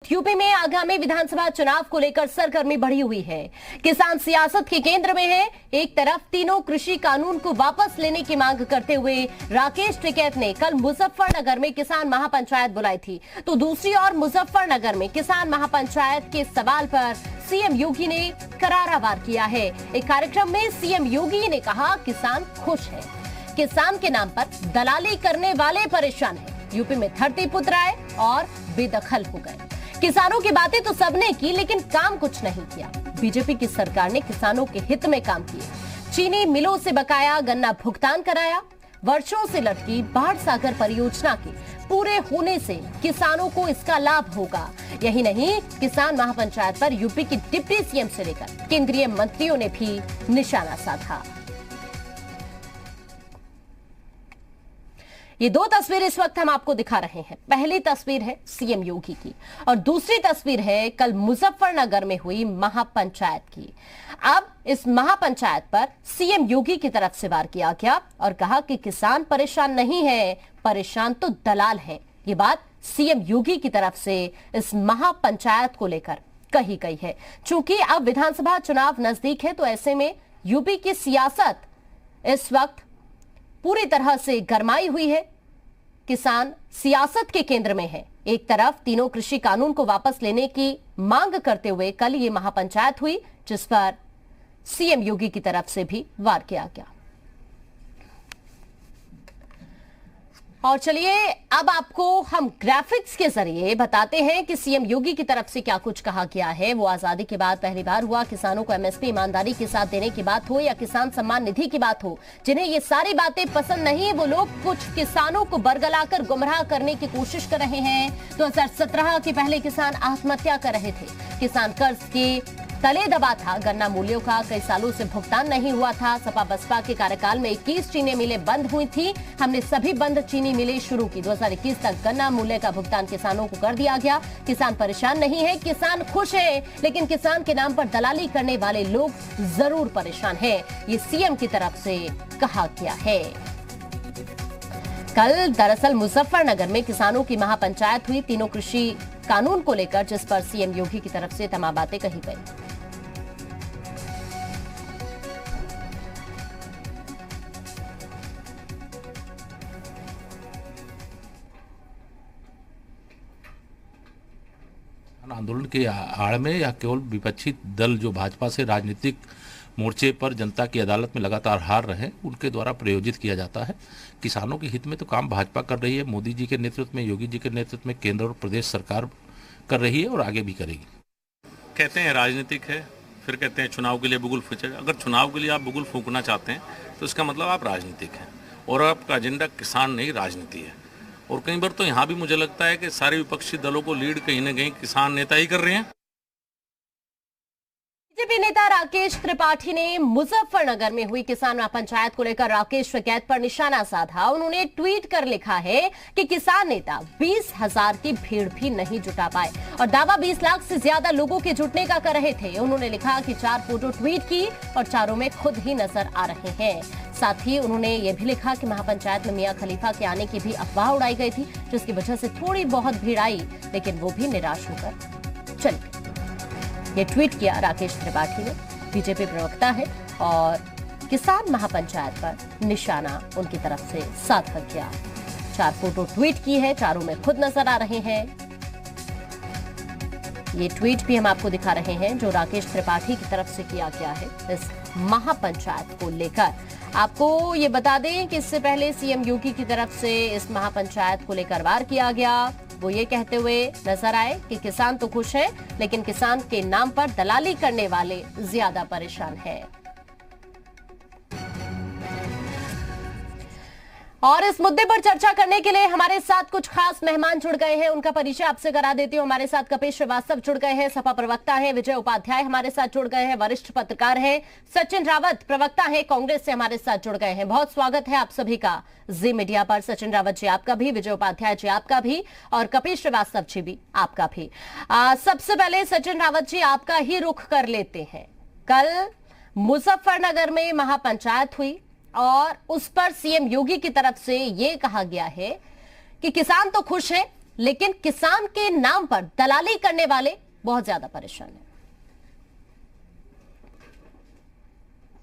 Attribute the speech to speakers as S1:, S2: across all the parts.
S1: UP में आगामी विधानसभा चुनाव को लेकर सरगर्मी बढ़ी हुई है। किसान सियासत के केंद्र में है। एक तरफ तीनों कृषि कानून को वापस लेने की मांग करते हुए राकेश टिकैत ने कल मुजफ्फरनगर में किसान महापंचायत बुलाई थी, तो दूसरी ओर मुजफ्फरनगर में किसान महापंचायत के सवाल पर सीएम योगी ने करारा वार किया है। एक कार्यक्रम में सीएम योगी ने कहा, किसान खुश है, किसान के नाम पर दलाली करने वाले परेशान है। यूपी में धरती पुत्र आए और बेदखल हो गए। किसानों की बातें तो सबने की, लेकिन काम कुछ नहीं किया। बीजेपी की सरकार ने किसानों के हित में काम किए। चीनी मिलों से बकाया गन्ना भुगतान कराया। वर्षों से लटकी बाढ़ सागर परियोजना के पूरे होने से किसानों को इसका लाभ होगा। यही नहीं, किसान महापंचायत पर यूपी की डिप्टी सीएम से लेकर केंद्रीय मंत्रियों ने भी निशाना साधा। ये दो तस्वीरें इस वक्त हम आपको दिखा रहे हैं। पहली तस्वीर है सीएम योगी की और दूसरी तस्वीर है कल मुजफ्फरनगर में हुई महापंचायत की। अब इस महापंचायत पर सीएम योगी की तरफ से वार किया गया और कहा कि किसान परेशान नहीं है, परेशान तो दलाल हैं। ये बात सीएम योगी की तरफ से इस महापंचायत को लेकर कही गई है। चूंकि अब विधानसभा चुनाव नजदीक है, तो ऐसे में यूपी की सियासत इस वक्त पूरी तरह से गरमाई हुई है। किसान सियासत के केंद्र में है। एक तरफ तीनों कृषि कानून को वापस लेने की मांग करते हुए कल ये महापंचायत हुई, जिस पर सीएम योगी की तरफ से भी वार किया गया। और चलिए अब आपको हम ग्राफिक्स के जरिए बताते हैं कि सीएम योगी की तरफ से क्या कुछ कहा गया है। वो आजादी के बाद पहली बार हुआ। किसानों को एमएसपी ईमानदारी के साथ देने की बात हो या किसान सम्मान निधि की बात हो, जिन्हें ये सारी बातें पसंद नहीं, वो लोग कुछ किसानों को बरगलाकर गुमराह करने की कोशिश कर रहे हैं। 2017 के पहले किसान आत्महत्या कर रहे थे। किसान कर्ज के तले दबा था। गन्ना मूल्यों का कई सालों से भुगतान नहीं हुआ था। सपा बसपा के कार्यकाल में 21 चीनी मिलें बंद हुई थी। हमने सभी बंद चीनी मिलें शुरू की। 2021 तक गन्ना मूल्य का भुगतान किसानों को कर दिया गया। किसान परेशान नहीं है, किसान खुश है, लेकिन किसान के नाम पर दलाली करने वाले लोग जरूर परेशान हैं। ये सीएम की तरफ से कहा गया है। कल दरअसल मुजफ्फरनगर में किसानों की महापंचायत हुई तीनों कृषि कानून को लेकर, जिस पर सीएम योगी की तरफ से तमाम बातें कही गई।
S2: आंदोलन के आड़ में या केवल विपक्षी दल जो भाजपा से राजनीतिक मोर्चे पर जनता की अदालत में लगातार हार रहे, उनके द्वारा प्रयोजित किया जाता है। किसानों के हित में तो काम भाजपा कर रही है। मोदी जी के नेतृत्व में, योगी जी के नेतृत्व में केंद्र और प्रदेश सरकार कर रही है और आगे भी करेगी।
S3: कहते हैं राजनीतिक है, फिर कहते हैं चुनाव के लिए बुगुल फूंकेगा। अगर चुनाव के लिए आप बुगुल फूंकना चाहते हैं तो इसका मतलब आप राजनीतिक हैं और आपका एजेंडा किसान नहीं राजनीति है। और कई बार तो यहाँ भी मुझे लगता है कि सारे विपक्षी दलों को लीड कहीं ना कहीं किसान नेता ही कर रहे हैं।
S1: बीजेपी नेता राकेश त्रिपाठी ने मुजफ्फरनगर में हुई किसान महापंचायत को लेकर राकेश टिकैत पर निशाना साधा। उन्होंने ट्वीट कर लिखा है कि किसान नेता 20,000 की भीड़ भी नहीं जुटा पाए और दावा 20 लाख से ज्यादा लोगों के जुटने का कर रहे थे। उन्होंने लिखा कि 4 फोटो ट्वीट की और चारों में खुद ही नजर आ रहे हैं। साथ ही उन्होंने ये भी लिखा कि महापंचायत में मियां खलीफा के आने की भी अफवाह उड़ाई गई थी, जिसकी वजह से थोड़ी बहुत भीड़ आई, लेकिन वो भी निराश होकर चली गई। ये ट्वीट किया राकेश त्रिपाठी ने। बीजेपी प्रवक्ता है और किसान महापंचायत पर निशाना उनकी तरफ से साधा गया। 4 फोटो ट्वीट की है, चारों में खुद नजर आ रहे हैं। ये ट्वीट भी हम आपको दिखा रहे हैं जो राकेश त्रिपाठी की तरफ से किया गया है इस महापंचायत को लेकर। आपको ये बता दें कि इससे पहले सीएम योगी की तरफ से इस महापंचायत को लेकर वार किया गया। वो ये कहते हुए नजर आए कि किसान तो खुश है, लेकिन किसान के नाम पर दलाली करने वाले ज्यादा परेशान हैं। और इस मुद्दे पर चर्चा करने के लिए हमारे साथ कुछ खास मेहमान जुड़ गए हैं। उनका परिचय आपसे करा देती हूँ। हमारे साथ कपिल श्रीवास्तव जुड़ गए हैं, सपा प्रवक्ता हैं। विजय उपाध्याय हमारे साथ जुड़ गए हैं, वरिष्ठ पत्रकार हैं। सचिन रावत प्रवक्ता हैं, कांग्रेस से हमारे साथ जुड़ गए हैं। बहुत स्वागत है आप सभी का जी मीडिया पर। सचिन रावत जी आपका भी, विजय उपाध्याय जी आपका भी और कपिल श्रीवास्तव जी भी आपका भी। सबसे पहले सचिन रावत जी आपका ही रुख कर लेते हैं। कल मुजफ्फरनगर में महापंचायत हुई और उस पर सीएम योगी की तरफ से यह कहा गया है कि किसान तो खुश है, लेकिन किसान के नाम पर दलाली करने वाले बहुत ज्यादा परेशान हैं।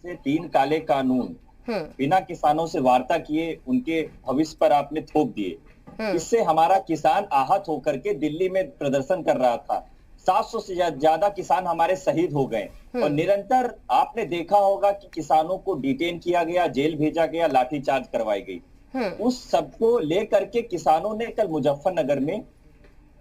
S4: से 3 काले कानून बिना किसानों से वार्ता किए उनके भविष्य पर आपने थोप दिए। इससे हमारा किसान आहत होकर के दिल्ली में प्रदर्शन कर रहा था। 700 से ज्यादा किसान हमारे शहीद हो गए और निरंतर आपने देखा होगा कि किसानों को डिटेन किया गया, जेल भेजा गया, लाठीचार्ज करवाई गई। उस सबको लेकर के किसानों ने कल मुजफ्फरनगर में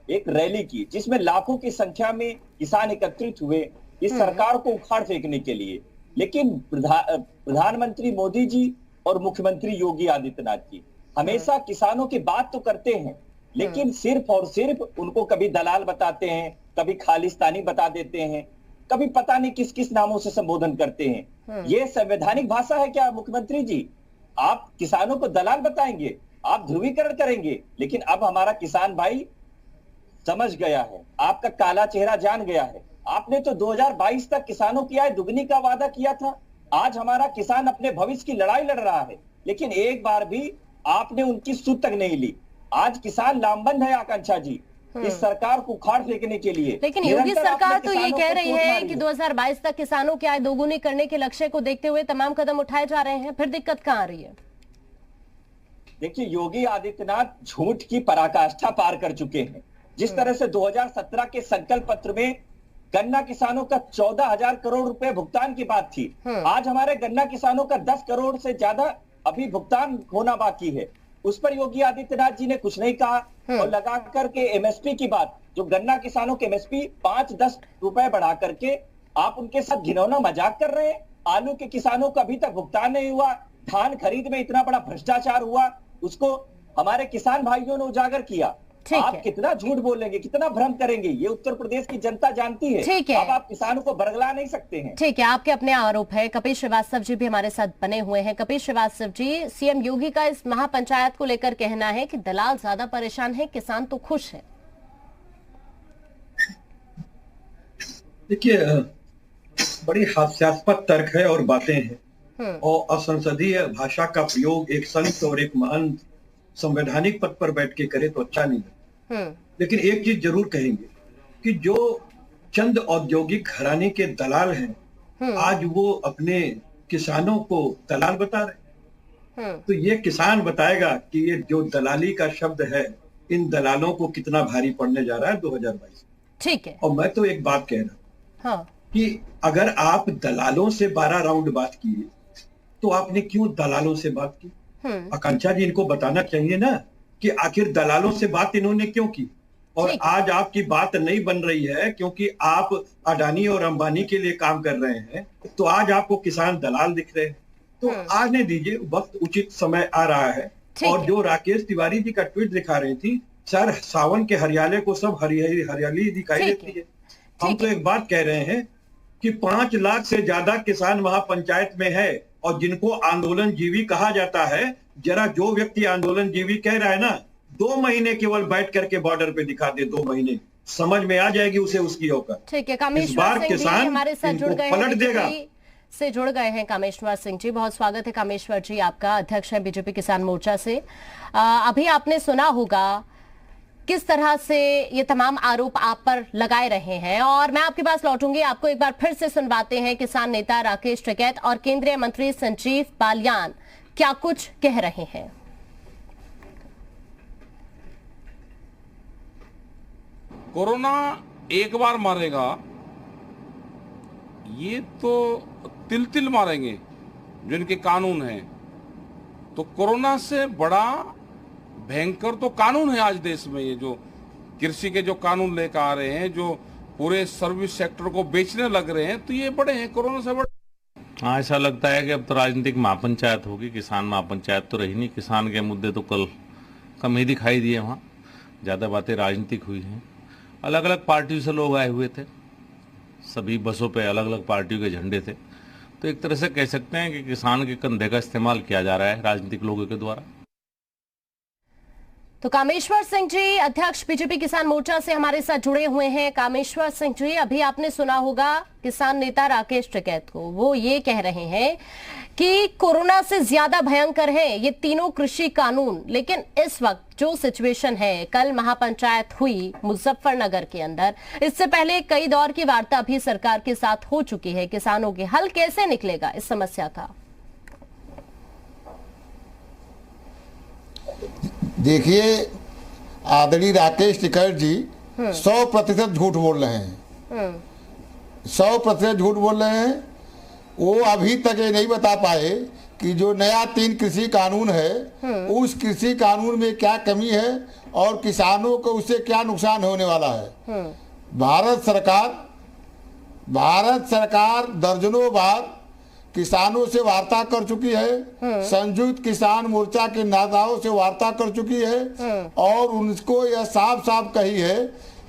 S4: एक रैली की जिसमें लाखों की संख्या में किसान एकत्रित हुए इस सरकार को उखाड़ फेंकने के लिए। लेकिन प्रधानमंत्री मोदी जी और मुख्यमंत्री योगी आदित्यनाथ जी हमेशा किसानों की बात तो करते हैं, लेकिन सिर्फ और सिर्फ उनको कभी दलाल बताते हैं, कभी खालिस्तानी बता देते हैं, कभी पता नहीं किस किस नामों से संबोधन करते हैं। ये संवैधानिक भाषा है क्या मुख्यमंत्री जी? आप किसानों को दलाल बताएंगे, आप ध्रुवीकरण करेंगे, लेकिन अब हमारा किसान भाई समझ गया है, आपका काला चेहरा जान गया है। आपने तो 2022 तक किसानों की आय दुगनी का वादा किया था। आज हमारा किसान अपने भविष्य की लड़ाई लड़ रहा है, लेकिन एक बार भी आपने उनकी सुध तक नहीं ली। आज किसान लामबंद है आकांक्षा जी इस सरकार को उखाड़ फेंकने के लिए।
S1: लेकिन योगी सरकार तो ये कह रही है कि 2022 तक किसानों की आय दोगुनी करने के लक्ष्य को देखते हुए तमाम कदम उठाए जा रहे हैं, फिर दिक्कत कहां आ रही है?
S4: देखिए, योगी आदित्यनाथ झूठ की पराकाष्ठा पार कर चुके हैं। जिस तरह से 2017 के संकल्प पत्र में गन्ना किसानों का 14,000 करोड़ रुपए भुगतान की बात थी, आज हमारे गन्ना किसानों का 10 करोड़ से ज्यादा अभी भुगतान होना बाकी है। उस पर योगी आदित्यनाथ जी ने कुछ नहीं कहा और लगा करके एमएसपी की बात, जो गन्ना किसानों के एमएसपी 5-10 रुपए बढ़ा करके आप उनके साथ घिनौना मजाक कर रहे हैं। आलू के किसानों का अभी तक भुगतान नहीं हुआ, धान खरीद में इतना बड़ा भ्रष्टाचार हुआ, उसको हमारे किसान भाइयों ने उजागर किया। आप कितना झूठ बोलेंगे, कितना भ्रम करेंगे, ये उत्तर प्रदेश की जनता जानती है।
S1: ठीक है,
S4: अब आप किसानों को बरगला नहीं सकते हैं।
S1: ठीक है, आपके अपने आरोप है। कपिल श्रीवास्तव जी भी हमारे साथ बने हुए हैं। कपिल श्रीवास्तव जी, सीएम योगी का इस महापंचायत को लेकर कहना है कि दलाल ज्यादा परेशान है, किसान तो खुश है।
S5: देखिए, बड़ी हास्यास्पद तर्क है और बातें हैं और असंसदीय भाषा का प्रयोग एक संत और एक महान संवैधानिक पद पर बैठ के करे तो अच्छा नहीं है। लेकिन एक चीज जरूर कहेंगे कि जो चंद औद्योगिक घराने के दलाल हैं, आज वो अपने किसानों को दलाल बता रहे। तो ये किसान बताएगा कि ये जो दलाली का शब्द है, इन दलालों को कितना भारी पड़ने जा रहा है 2022। ठीक
S1: है।
S5: और मैं तो एक बात कह रहा हूं कि अगर आप दलालों से 12 राउंड बात किए तो आपने क्यों दलालों से बात की? आकांक्षा जी, इनको बताना चाहिए ना कि आखिर दलालों से बात इन्होंने क्यों की। और आज आपकी बात नहीं बन रही है क्योंकि आप अडानी और अंबानी के लिए काम कर रहे हैं, तो आज आपको किसान दलाल दिख रहे हैं। तो आने दीजिए, वक्त उचित समय आ रहा है। और जो राकेश तिवारी जी का ट्वीट दिखा रही थी, सर सावन के हरियाले को सब हरियाली दिखाई देती है। हम तो एक बात कह रहे हैं कि 5 लाख से ज्यादा किसान महापंचायत में है और जिनको आंदोलन जीवी कहा जाता है, जरा जो व्यक्ति आंदोलन जीवी कह रहा है ना, 2 महीने केवल बैठ करके बॉर्डर पे दिखा दे, 2 महीने, समझ में आ जाएगी उसे उसकी औकात।
S1: ठीक है, कामेश्वर सिंह जी हमारे साथ जुड़ गए हैं, बीजेपी से जुड़ गए हैं। कामेश्वर सिंह जी, बहुत स्वागत है। कामेश्वर जी, आपका अध्यक्ष है बीजेपी किसान मोर्चा से। अभी आपने सुना होगा किस तरह से ये तमाम आरोप आप पर लगाए रहे हैं, और मैं आपके पास लौटूंगी। आपको एक बार फिर से सुनवाते हैं किसान नेता राकेश टिकैत और केंद्रीय मंत्री संजीव बालियान क्या कुछ कह रहे हैं।
S6: कोरोना एक बार मारेगा, ये तो तिल तिल मारेंगे जो इनके कानून हैं। तो कोरोना से बड़ा भयंकर तो कानून है आज देश में, ये जो कृषि के जो कानून लेकर आ रहे हैं, जो पूरे सर्विस सेक्टर को बेचने लग रहे हैं, तो ये बड़े हैं, कोरोना से बड़े।
S3: हाँ, ऐसा लगता है कि अब तो राजनीतिक महापंचायत होगी, किसान महापंचायत तो रही नहीं। किसान के मुद्दे तो कल कम ही दिखाई दिए, वहाँ ज़्यादा बातें राजनीतिक हुई हैं। अलग अलग पार्टियों से लोग आए हुए थे, सभी बसों पे अलग अलग पार्टियों के झंडे थे। तो एक तरह से कह सकते हैं कि किसान के कंधे का इस्तेमाल किया जा रहा है राजनीतिक लोगों के द्वारा।
S1: तो कामेश्वर सिंह जी, अध्यक्ष बीजेपी किसान मोर्चा से हमारे साथ जुड़े हुए हैं। कामेश्वर सिंह जी, अभी आपने सुना होगा किसान नेता राकेश टिकैत को, वो ये कह रहे हैं कि कोरोना से ज्यादा भयंकर है ये तीनों कृषि कानून। लेकिन इस वक्त जो सिचुएशन है, कल महापंचायत हुई मुजफ्फरनगर के अंदर, इससे पहले कई दौर की वार्ता भी सरकार के साथ हो चुकी है। किसानों के हल कैसे निकलेगा इस समस्या का?
S7: देखिए, आदरणीय राकेश टिकैत जी 100% झूठ बोल रहे हैं। 100% झूठ बोल रहे हैं। वो अभी तक ये नहीं बता पाए कि जो नया 3 कृषि कानून है उस कृषि कानून में क्या कमी है और किसानों को उससे क्या नुकसान होने वाला है। भारत सरकार दर्जनों बार किसानों से वार्ता कर चुकी है, संयुक्त किसान मोर्चा के नेताओं से वार्ता कर चुकी है और उनको यह साफ साफ कही है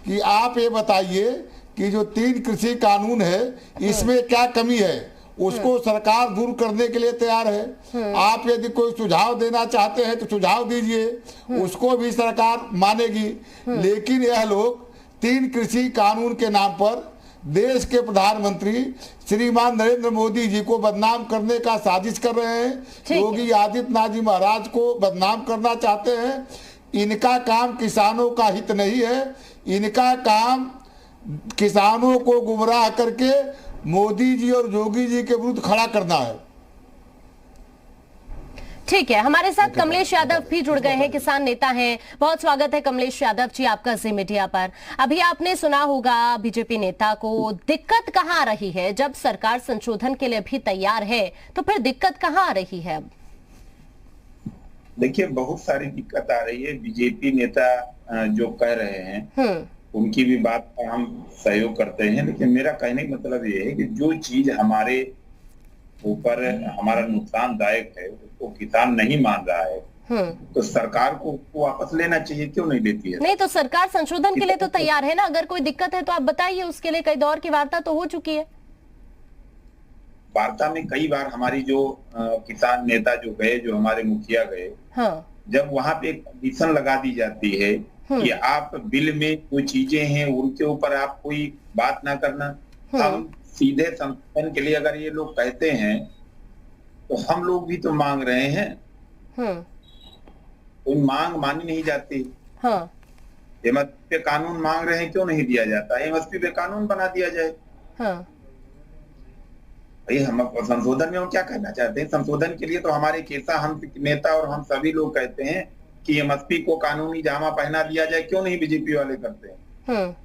S7: कि आप ये बताइए कि जो 3 कृषि कानून है इसमें क्या कमी है, उसको सरकार दूर करने के लिए तैयार है। आप यदि कोई सुझाव देना चाहते हैं तो सुझाव दीजिए, उसको भी सरकार मानेगी। लेकिन यह लोग 3 कृषि कानून के नाम पर देश के प्रधानमंत्री श्रीमान नरेंद्र मोदी जी को बदनाम करने का साजिश कर रहे हैं। योगी आदित्यनाथ जी महाराज को बदनाम करना चाहते हैं। इनका काम किसानों का हित नहीं है, इनका काम किसानों को गुमराह करके मोदी जी और योगी जी के विरुद्ध खड़ा करना है।
S1: ठीक है, हमारे साथ कमलेश यादव भी जुड़ गए हैं, किसान नेता हैं। बहुत स्वागत है कमलेश यादव जी आपका जी मीडिया पर। अभी आपने सुना होगा बीजेपी नेता को, दिक्कत कहां आ रही है? जब सरकार संशोधन के लिए भी तैयार है तो फिर दिक्कत कहां आ रही है? अब
S8: देखिए, बहुत सारी दिक्कत आ रही है। बीजेपी नेता जो कह रहे हैं उनकी भी बात का हम सहयोग करते हैं, लेकिन मेरा कहने का मतलब ये है कि जो चीज हमारे ऊपर हमारा नुकसानदायक है उसको किसान नहीं मान रहा है तो सरकार को वापस लेना चाहिए। क्यों नहीं लेती है?
S1: नहीं तो सरकार संशोधन के लिए तो तैयार है ना। अगर कोई दिक्कत है तो आप बताइए, उसके लिए कई दौर की वार्ता तो हो चुकी है।
S8: वार्ता में कई बार हमारी जो किसान नेता जो गए, जो हमारे मुखिया गए, जब वहां पे एक कंडीशन लगा दी जाती है कि आप बिल में जो चीजें हैं उनके ऊपर आप कोई बात ना करना, हम सीधे संशोधन के लिए अगर ये लोग कहते हैं तो हम लोग भी तो मांग रहे हैं, कोई मांग मानी नहीं जाती। एमएसपी पे कानून मांग रहे हैं, क्यों नहीं दिया जाता? एमएसपी पे कानून बना दिया जाए। भाई, हम संशोधन में हम क्या कहना चाहते हैं? संशोधन के लिए तो हमारे हम नेता और हम सभी लोग कहते हैं कि एमएसपी को कानूनी जामा पहना दिया जाए। क्यों नहीं बीजेपी वाले करते हैं?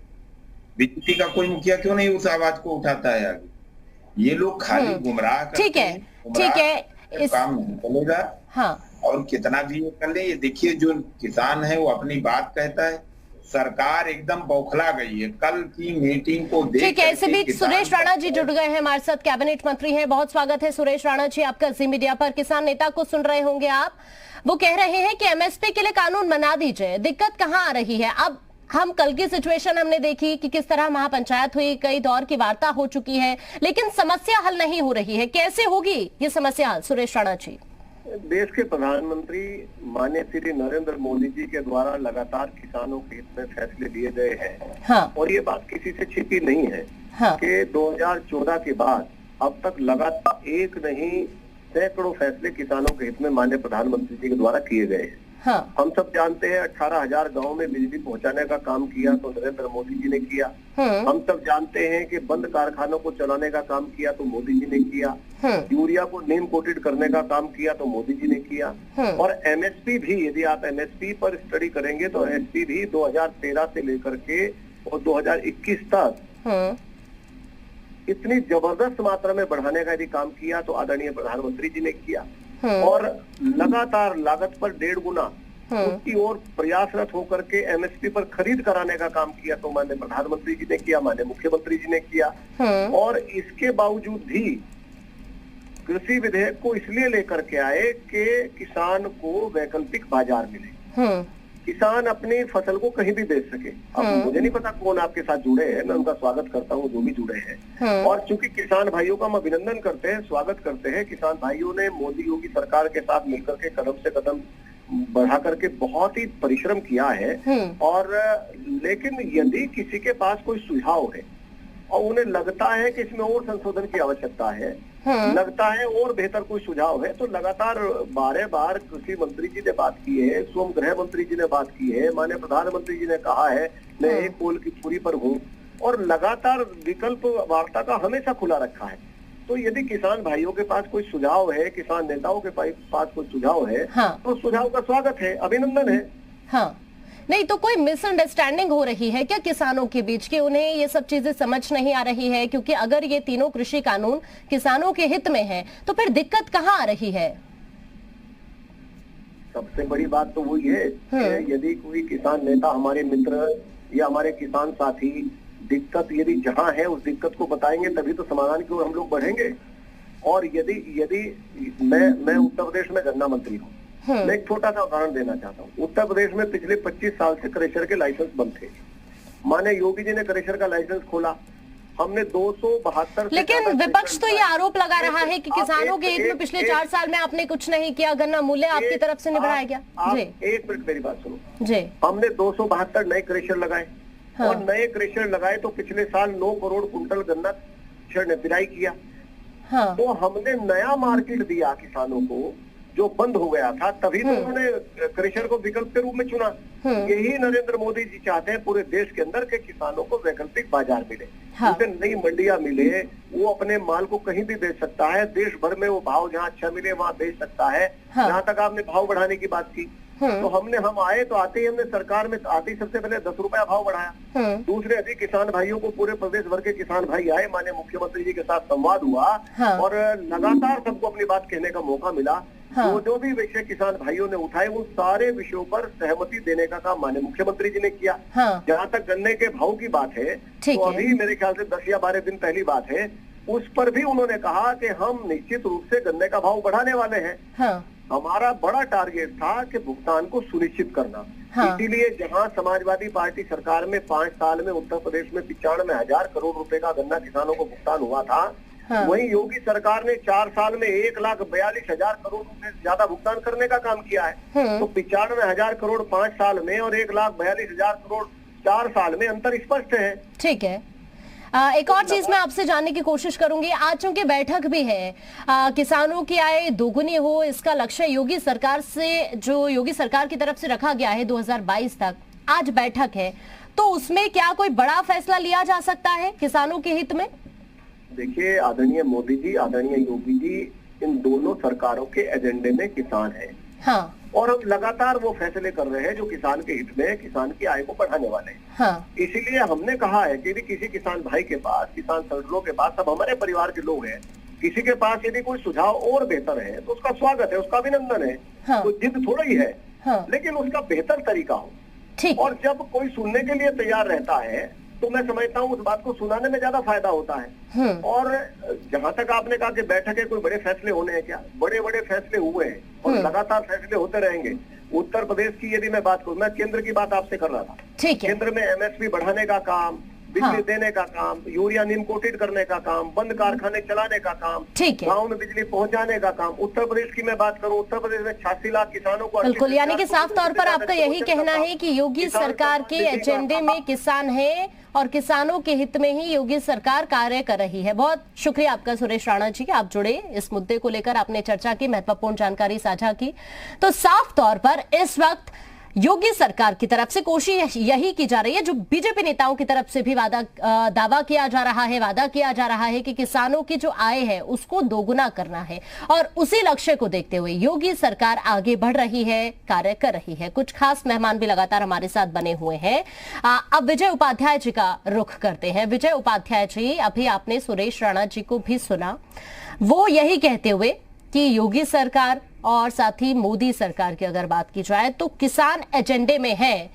S8: बीजेपी का कोई मुखिया क्यों नहीं उस आवाज को उठाता है आगे? ये लोग खाली गुमराह करते हैं।
S1: ठीक है,
S8: काम नहीं चलेगा। और कितना भी ये कर ले, ये देखिए जो किसान है वो अपनी बात कहता है, सरकार एकदम बौखला गई है। कल की मीटिंग को देख,
S1: ठीक है। इसी बीच सुरेश राणा जी जुड़ गए हैं हमारे साथ, कैबिनेट मंत्री हैं। बहुत स्वागत है सुरेश राणा जी आपका जी मीडिया पर। किसान नेता को सुन रहे होंगे आप, वो कह रहे हैं कि एमएसपी के लिए कानून बना दीजिए। दिक्कत कहां आ रही है? अब हम कल की सिचुएशन हमने देखी कि किस तरह महापंचायत हुई, कई दौर की वार्ता हो चुकी है, लेकिन समस्या हल नहीं हो रही है। कैसे होगी ये समस्या हल, सुरेश राणा जी?
S9: देश के प्रधानमंत्री माननीय श्री नरेंद्र मोदी जी के द्वारा लगातार किसानों के हित में फैसले लिए गए हैं। और ये बात किसी से छिपी नहीं है कि 2014 के बाद अब तक लगातार एक नहीं सैकड़ों फैसले किसानों के हित में माननीय प्रधानमंत्री जी के द्वारा किए गए हैं। हम सब जानते हैं 18,000 गाँव में बिजली पहुंचाने का काम किया तो नरेंद्र मोदी जी ने किया। हम सब जानते हैं कि बंद कारखानों को चलाने का काम किया तो मोदी जी ने किया। यूरिया को नीम कोटेड करने का काम किया तो मोदी जी ने किया। और एमएसपी भी, यदि आप एमएसपी पर स्टडी करेंगे तो एमएसपी भी 2013 से लेकर के और 2021 तक इतनी जबरदस्त मात्रा में बढ़ाने का यदि काम किया तो आदरणीय प्रधानमंत्री जी ने किया। और लगातार लागत पर 1.5 गुना उसकी ओर प्रयासरत होकर के एमएसपी पर खरीद कराने का काम किया तो माननीय प्रधानमंत्री जी ने किया, माननीय मुख्यमंत्री जी ने किया। और इसके बावजूद भी कृषि विधेयक को इसलिए लेकर के आए कि किसान को वैकल्पिक बाजार मिले, किसान अपनी फसल को कहीं भी बेच सके। अब मुझे नहीं पता कौन आपके साथ जुड़े हैं, मैं उनका स्वागत करता हूँ जो भी जुड़े हैं। और चूंकि किसान भाइयों का हम अभिनंदन करते हैं, स्वागत करते हैं, किसान भाइयों ने मोदी योगी सरकार के साथ मिलकर के कदम से कदम बढ़ा करके बहुत ही परिश्रम किया है। और लेकिन यदि किसी के पास कोई सुझाव है और उन्हें लगता है कि इसमें और संशोधन की आवश्यकता है, लगता है और बेहतर कोई सुझाव है, तो लगातार बार बार कृषि मंत्री जी ने बात की है, श्रम गृह मंत्री जी ने बात की है, माननीय प्रधानमंत्री जी ने कहा है मैं एक पोल की दूरी पर हूँ, और लगातार विकल्प वार्ता का हमेशा खुला रखा है। तो यदि किसान भाइयों के पास कोई सुझाव है, किसान नेताओं के पास कोई सुझाव है, तो सुझाव का स्वागत है, अभिनंदन है।
S1: हाँ, नहीं तो कोई मिसअंडरस्टैंडिंग हो रही है क्या किसानों के बीच कि उन्हें ये सब चीजें समझ नहीं आ रही है? क्योंकि अगर ये तीनों कृषि कानून किसानों के हित में है तो फिर दिक्कत कहाँ आ रही है?
S9: सबसे बड़ी बात तो वही है कि यदि कोई किसान नेता, हमारे मित्र या हमारे किसान साथी दिक्कत यदि जहाँ है उस दिक्कत को बताएंगे तभी तो समाधान की ओर हम लोग बढ़ेंगे। और यदि मैं उत्तर प्रदेश में गन्ना मंत्री हूँ, मैं एक छोटा सा उदाहरण देना चाहता हूँ। उत्तर प्रदेश में पिछले 25 साल से क्रेशर के लाइसेंस बंद थे। माने योगी जी ने क्रेशर का लाइसेंस खोला, हमने 272। लेकिन
S1: विपक्ष तो ये आरोप लगा रहा है कि किसानों के हित में पिछले 4 साल में आपने कुछ नहीं किया, गन्ना मूल्य आपकी तरफ से नहीं बढ़ाया गया। जी
S9: एक मिनट मेरी बात सुनो
S1: जी।
S9: हमने 272 नए क्रेशर लगाए, और नए क्रेशर लगाए तो पिछले साल 9 करोड़ कुंटल गन्ना ने पिराई किया। तो हमने नया मार्केट दिया किसानों को जो बंद हो गया था, तभी तो उन्होंने क्रेशर को विकल्प के रूप में चुना। यही नरेंद्र मोदी जी चाहते हैं पूरे देश के अंदर के किसानों को वैकल्पिक बाजार मिले, उसे नई मंडियां मिले, वो अपने माल को कहीं भी बेच सकता है, देश भर में वो भाव जहाँ अच्छा मिले वहाँ बेच सकता है। जहाँ तक आपने भाव बढ़ाने की बात की, तो हम आए तो आते ही हमने सरकार में आते ही सबसे पहले 10 रुपया भाव बढ़ाया। दूसरे अधिक किसान भाइयों को, पूरे प्रदेश भर के किसान भाई आए, माननीय मुख्यमंत्री जी के साथ संवाद हुआ और लगातार सबको अपनी बात कहने का मौका मिला। जो भी विषय किसान भाइयों ने उठाए उन सारे विषयों पर सहमति देने का काम माननीय मुख्यमंत्री जी ने किया। जहाँ तक गन्ने के भाव की बात है तो अभी मेरे ख्याल से 10 या 12 दिन पहली बात है, उस पर भी उन्होंने कहा कि हम निश्चित रूप से गन्ने का भाव बढ़ाने वाले हैं। हमारा बड़ा टारगेट था कि भुगतान को सुनिश्चित करना। इसीलिए जहां समाजवादी पार्टी सरकार में 5 साल में उत्तर प्रदेश में 95,000 करोड़ रुपए का गन्ना किसानों को भुगतान हुआ था, वहीं योगी सरकार ने 4 साल में 1,42,000 करोड़ रुपए ज्यादा भुगतान करने का काम किया है। तो 95,000 करोड़ 5 साल में और 1,42,000 करोड़ 4 साल में अंतर स्पष्ट है।
S1: ठीक है, एक और चीज मैं आपसे जानने की कोशिश करूंगी। आज चूंकि बैठक भी है, किसानों की आय दोगुनी हो, इसका लक्ष्य योगी सरकार से, जो योगी सरकार की तरफ से रखा गया है 2022 तक, आज बैठक है, तो उसमें क्या कोई बड़ा फैसला लिया जा सकता है किसानों के हित में?
S9: देखिए, आदरणीय मोदी जी, आदरणीय योगी जी, इन दोनों सरकारों के एजेंडे में किसान है। हाँ। और हम लगातार वो फैसले कर रहे हैं जो किसान के हित में, किसान की आय को बढ़ाने वाले हैं। हाँ। इसीलिए हमने कहा है कि यदि किसी किसान भाई के पास, किसान संगठनों के पास, सब हमारे परिवार के लोग हैं, किसी के पास यदि कोई सुझाव और बेहतर है तो उसका स्वागत है, उसका अभिनंदन है। हाँ। तो जिद थोड़ा ही है, हाँ, लेकिन उसका बेहतर तरीका हो। ठीक। और जब कोई सुनने के लिए तैयार रहता है तो मैं समझता हूँ उस बात को सुनाने में ज्यादा फायदा होता है। और जहाँ तक आपने कहा कि बैठक है, कोई बड़े फैसले होने हैं क्या? बड़े बड़े फैसले हुए हैं और लगातार फैसले होते रहेंगे। उत्तर प्रदेश की यदि मैं बात करूँ, मैं केंद्र की बात आपसे कर रहा था। ठीक है। केंद्र में MSP बढ़ाने का काम, बिजली देने का काम, यूरिया नीम कोटेड करने का काम, बंद कारखाने चलाने का काम, गांव में बिजली पहुंचाने का काम। उत्तर प्रदेश की मैं बात करूं, उत्तर प्रदेश में 86 लाख किसानों को।
S1: बिल्कुल, यानी कि साफ तौर पर आपका यही कहना है कि योगी सरकार के एजेंडे में किसान है और किसानों के हित में ही योगी सरकार कार्य कर रही है। बहुत शुक्रिया आपका सुरेश राणा जी, आप जुड़े, इस मुद्दे को लेकर आपने चर्चा की, महत्वपूर्ण जानकारी साझा की। तो साफ तौर पर इस वक्त योगी सरकार की तरफ से कोशिश यही की जा रही है, जो बीजेपी नेताओं की तरफ से भी दावा किया जा रहा है, वादा किया जा रहा है कि किसानों की जो आय है उसको दोगुना करना है, और उसी लक्ष्य को देखते हुए योगी सरकार आगे बढ़ रही है, कार्य कर रही है। कुछ खास मेहमान भी लगातार हमारे साथ बने हुए हैं। अब विजय उपाध्याय जी का रुख करते हैं। विजय उपाध्याय जी, अभी आपने सुरेश राणा जी को भी सुना, वो यही कहते हुए कि योगी सरकार और साथ ही मोदी सरकार की अगर बात की जाए तो किसान एजेंडे में है।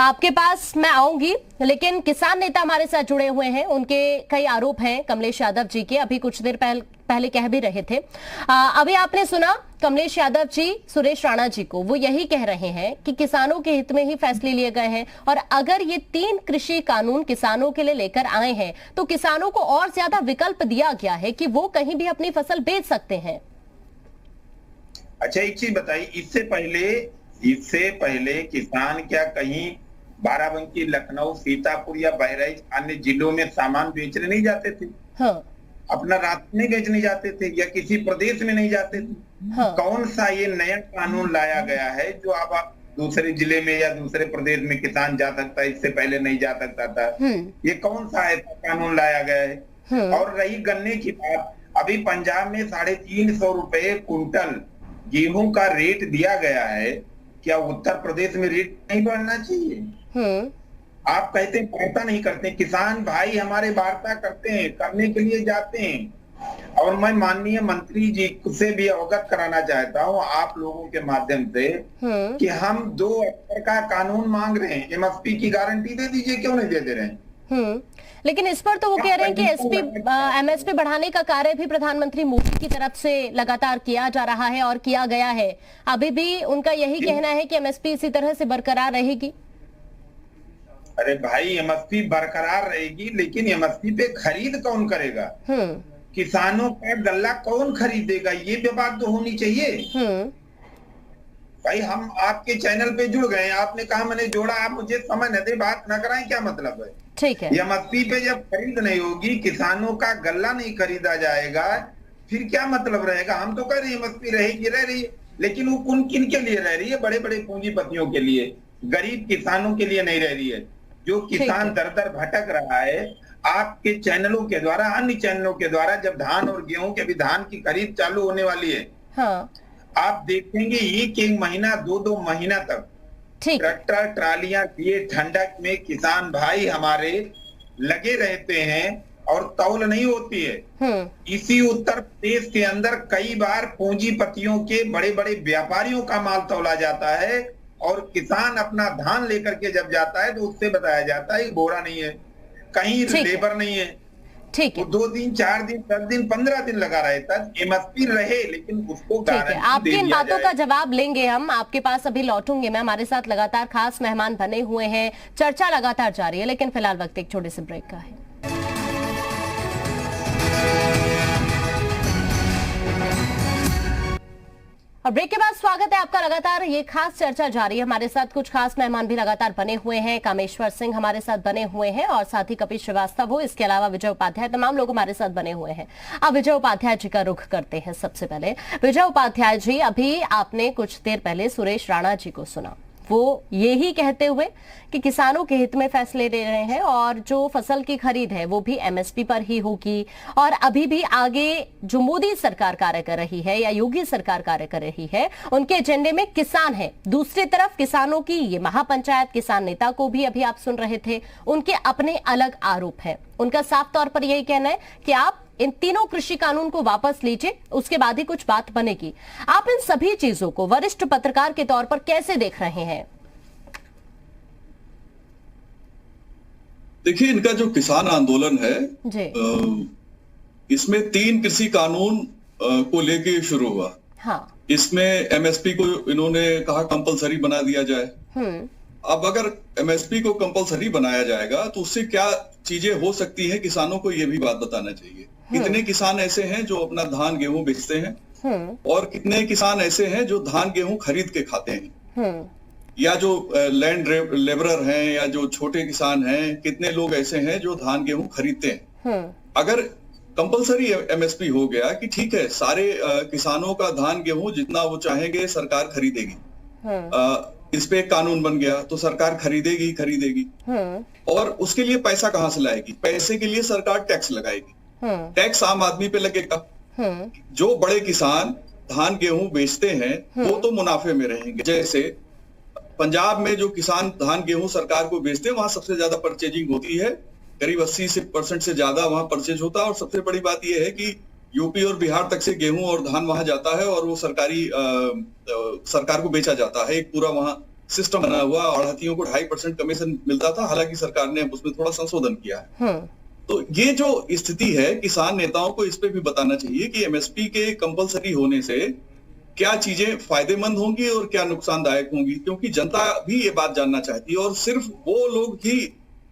S1: आपके पास मैं आऊंगी, लेकिन किसान नेता हमारे साथ जुड़े हुए हैं, उनके कई आरोप हैं कमलेश यादव जी के, अभी कुछ देर पहले कह भी रहे थे। अभी आपने सुना कमलेश यादव जी सुरेश राणा जी को, वो यही कह रहे हैं कि किसानों के हित में ही फैसले लिए गए हैं, और अगर ये 3 कृषि कानून किसानों के लिए लेकर आए हैं तो किसानों को और ज्यादा विकल्प दिया गया है कि वो कहीं भी अपनी फसल बेच सकते हैं।
S8: अच्छा, एक चीज बताइए, इससे पहले इससे पहले किसान क्या कहीं बाराबंकी, लखनऊ, सीतापुर या बहराइच अन्य जिलों में सामान बेचने नहीं जाते थे?
S1: हाँ।
S8: अपना राशन नहीं बेचने जाते थे या किसी प्रदेश में नहीं जाते थे?
S1: हाँ।
S8: कौन सा ये नया कानून लाया गया है जो अब आप दूसरे जिले में या दूसरे प्रदेश में किसान जा सकता है, इससे पहले नहीं जा सकता था? ये कौन सा ऐसा कानून लाया गया है? और रही गन्ने की बात, अभी पंजाब में 350 रुपए कुंटल गेहूं का रेट दिया गया है। क्या उत्तर प्रदेश में रेट नहीं बढ़ना चाहिए? आप कहते हैं वार्ता नहीं करते, किसान भाई हमारे वार्ता करते हैं, करने के लिए जाते हैं। और मैं माननीय मंत्री जी से भी अवगत कराना चाहता हूं आप लोगों के माध्यम से कि हम 2 अक्षर का कानून मांग रहे हैं। एमएसपी की गारंटी दे दीजिए, क्यों नहीं दे रहे हैं?
S1: लेकिन इस पर तो वो कह रहे हैं कि एमएसपी बढ़ाने का कार्य भी प्रधानमंत्री मोदी की तरफ से लगातार किया जा रहा है और किया गया है। अभी भी उनका यही कहना है कि एमएसपी इसी तरह से बरकरार रहेगी।
S8: अरे भाई, एमएसपी बरकरार रहेगी, लेकिन एमएसपी पे खरीद कौन करेगा? किसानों का गल्ला कौन खरीदेगा? ये भी बात तो होनी चाहिए। भाई, हम आपके चैनल पे जुड़ गए, आपने कहा मैंने जोड़ा, आप मुझे समय न दे, बात न कराएं, क्या मतलब है?
S1: ठीक है।
S8: एमएसपी पे जब खरीद नहीं होगी, किसानों का गल्ला नहीं खरीदा जाएगा, फिर क्या मतलब रहेगा? हम तो कह रहे हैं एमएसपी रहेगी, रह रही है, लेकिन वो किन के लिए रह रही है? बड़े बड़े पूंजीपतियों के लिए, गरीब किसानों के लिए नहीं रह रही है। जो किसान दर दर भटक रहा है, आपके चैनलों के द्वारा, अन्य चैनलों के द्वारा, जब धान और गेहूं के, अभी धान की खरीद चालू होने वाली है,
S1: हाँ।
S8: आप देखेंगे एक महीना, 2 महीना तक ट्रैक्टर ट्रालियां दिए ठंडक में किसान भाई हमारे लगे रहते हैं और तौल नहीं होती है। इसी उत्तर प्रदेश के अंदर कई बार पूंजीपतियों के, बड़े बड़े व्यापारियों का माल तौला जाता है और किसान अपना धान लेकर के जब जाता है तो उससे बताया जाता है बोरा नहीं है, कहीं लेबर नहीं है।
S1: ठीक है।
S8: 2 दिन, 4 दिन, 10 दिन, 15 दिन लगा रहता है। एमएसपी रहे, लेकिन उसको
S1: ठीक है। आपकी इन बातों का जवाब लेंगे हम, आपके पास अभी लौटूंगे मैं। हमारे साथ लगातार खास मेहमान बने हुए हैं, चर्चा लगातार जारी है, लेकिन फिलहाल वक्त एक छोटे से ब्रेक का है। और ब्रेक के बाद स्वागत है आपका। लगातार ये खास चर्चा जारी है, हमारे साथ कुछ खास मेहमान भी लगातार बने हुए हैं। कामेश्वर सिंह हमारे साथ बने हुए हैं और साथ ही कपिल श्रीवास्तव हो, इसके अलावा विजय उपाध्याय, तमाम लोग हमारे साथ बने हुए हैं। अब विजय उपाध्याय जी का रुख करते हैं। सबसे पहले विजय उपाध्याय जी, अभी आपने कुछ देर पहले सुरेश राणा जी को सुना, वो यही कहते हुए कि किसानों के हित में फैसले ले रहे हैं और जो फसल की खरीद है वो भी एमएसपी पर ही होगी। और अभी भी आगे जो मोदी सरकार कार्य कर रही है या योगी सरकार कार्य कर रही है, उनके एजेंडे में किसान है। दूसरी तरफ किसानों की ये महापंचायत, किसान नेता को भी अभी आप सुन रहे थे, उनके अपने अलग आरोप है। उनका साफ तौर पर यही कहना है कि आप इन तीनों कृषि कानून को वापस लीजिए, उसके बाद ही कुछ बात बनेगी। आप इन सभी चीजों को वरिष्ठ पत्रकार के तौर पर कैसे देख रहे हैं?
S10: देखिए, इनका जो किसान आंदोलन है
S1: जी।
S10: इसमें 3 कृषि कानून को लेके शुरू हुआ।
S1: हाँ।
S10: इसमें एमएसपी को इन्होंने कहा कंपलसरी बना दिया जाए। अब अगर एमएसपी को कंपलसरी बनाया जाएगा तो उससे क्या चीजें हो सकती हैं, किसानों को ये भी बात बताना चाहिए। कितने किसान ऐसे हैं जो अपना धान गेहूं बेचते हैं और कितने किसान ऐसे हैं जो धान गेहूं खरीद के खाते हैं, या जो लैंड लेबरर हैं या जो छोटे किसान हैं, कितने लोग ऐसे हैं जो धान गेहूं खरीदते हैं। अगर कंपलसरी एमएसपी हो गया कि ठीक है, सारे किसानों का धान गेहूं जितना वो चाहेंगे सरकार खरीदेगी, इस पे कानून बन गया तो सरकार खरीदेगी और उसके लिए पैसा कहां से लाएगी? पैसे के लिए सरकार टैक्स लगाएगी। टैक्स आम आदमी पे लगेगा। जो बड़े किसान धान गेहूं बेचते हैं वो तो मुनाफे में रहेंगे। जैसे पंजाब में जो किसान धान गेहूं सरकार को बेचते हैं, वहां सबसे ज्यादा परचेजिंग होती है, करीब 80% से ज्यादा वहां परचेज होता है। और सबसे बड़ी बात यह है कि यूपी और बिहार तक से गेहूं और धान वहां जाता है और वो सरकार को बेचा जाता है। एक पूरा वहां सिस्टम बना हुआ, आढ़तियों को 2.5% कमीशन मिलता था, हालांकि सरकार ने उसमें थोड़ा संशोधन किया है। तो ये जो स्थिति है, किसान नेताओं को इस पे भी बताना चाहिए कि एमएसपी के कंपलसरी होने से क्या चीजें फायदेमंद होंगी और क्या नुकसानदायक होंगी, क्योंकि जनता भी ये बात जानना चाहती है। और सिर्फ वो लोग ही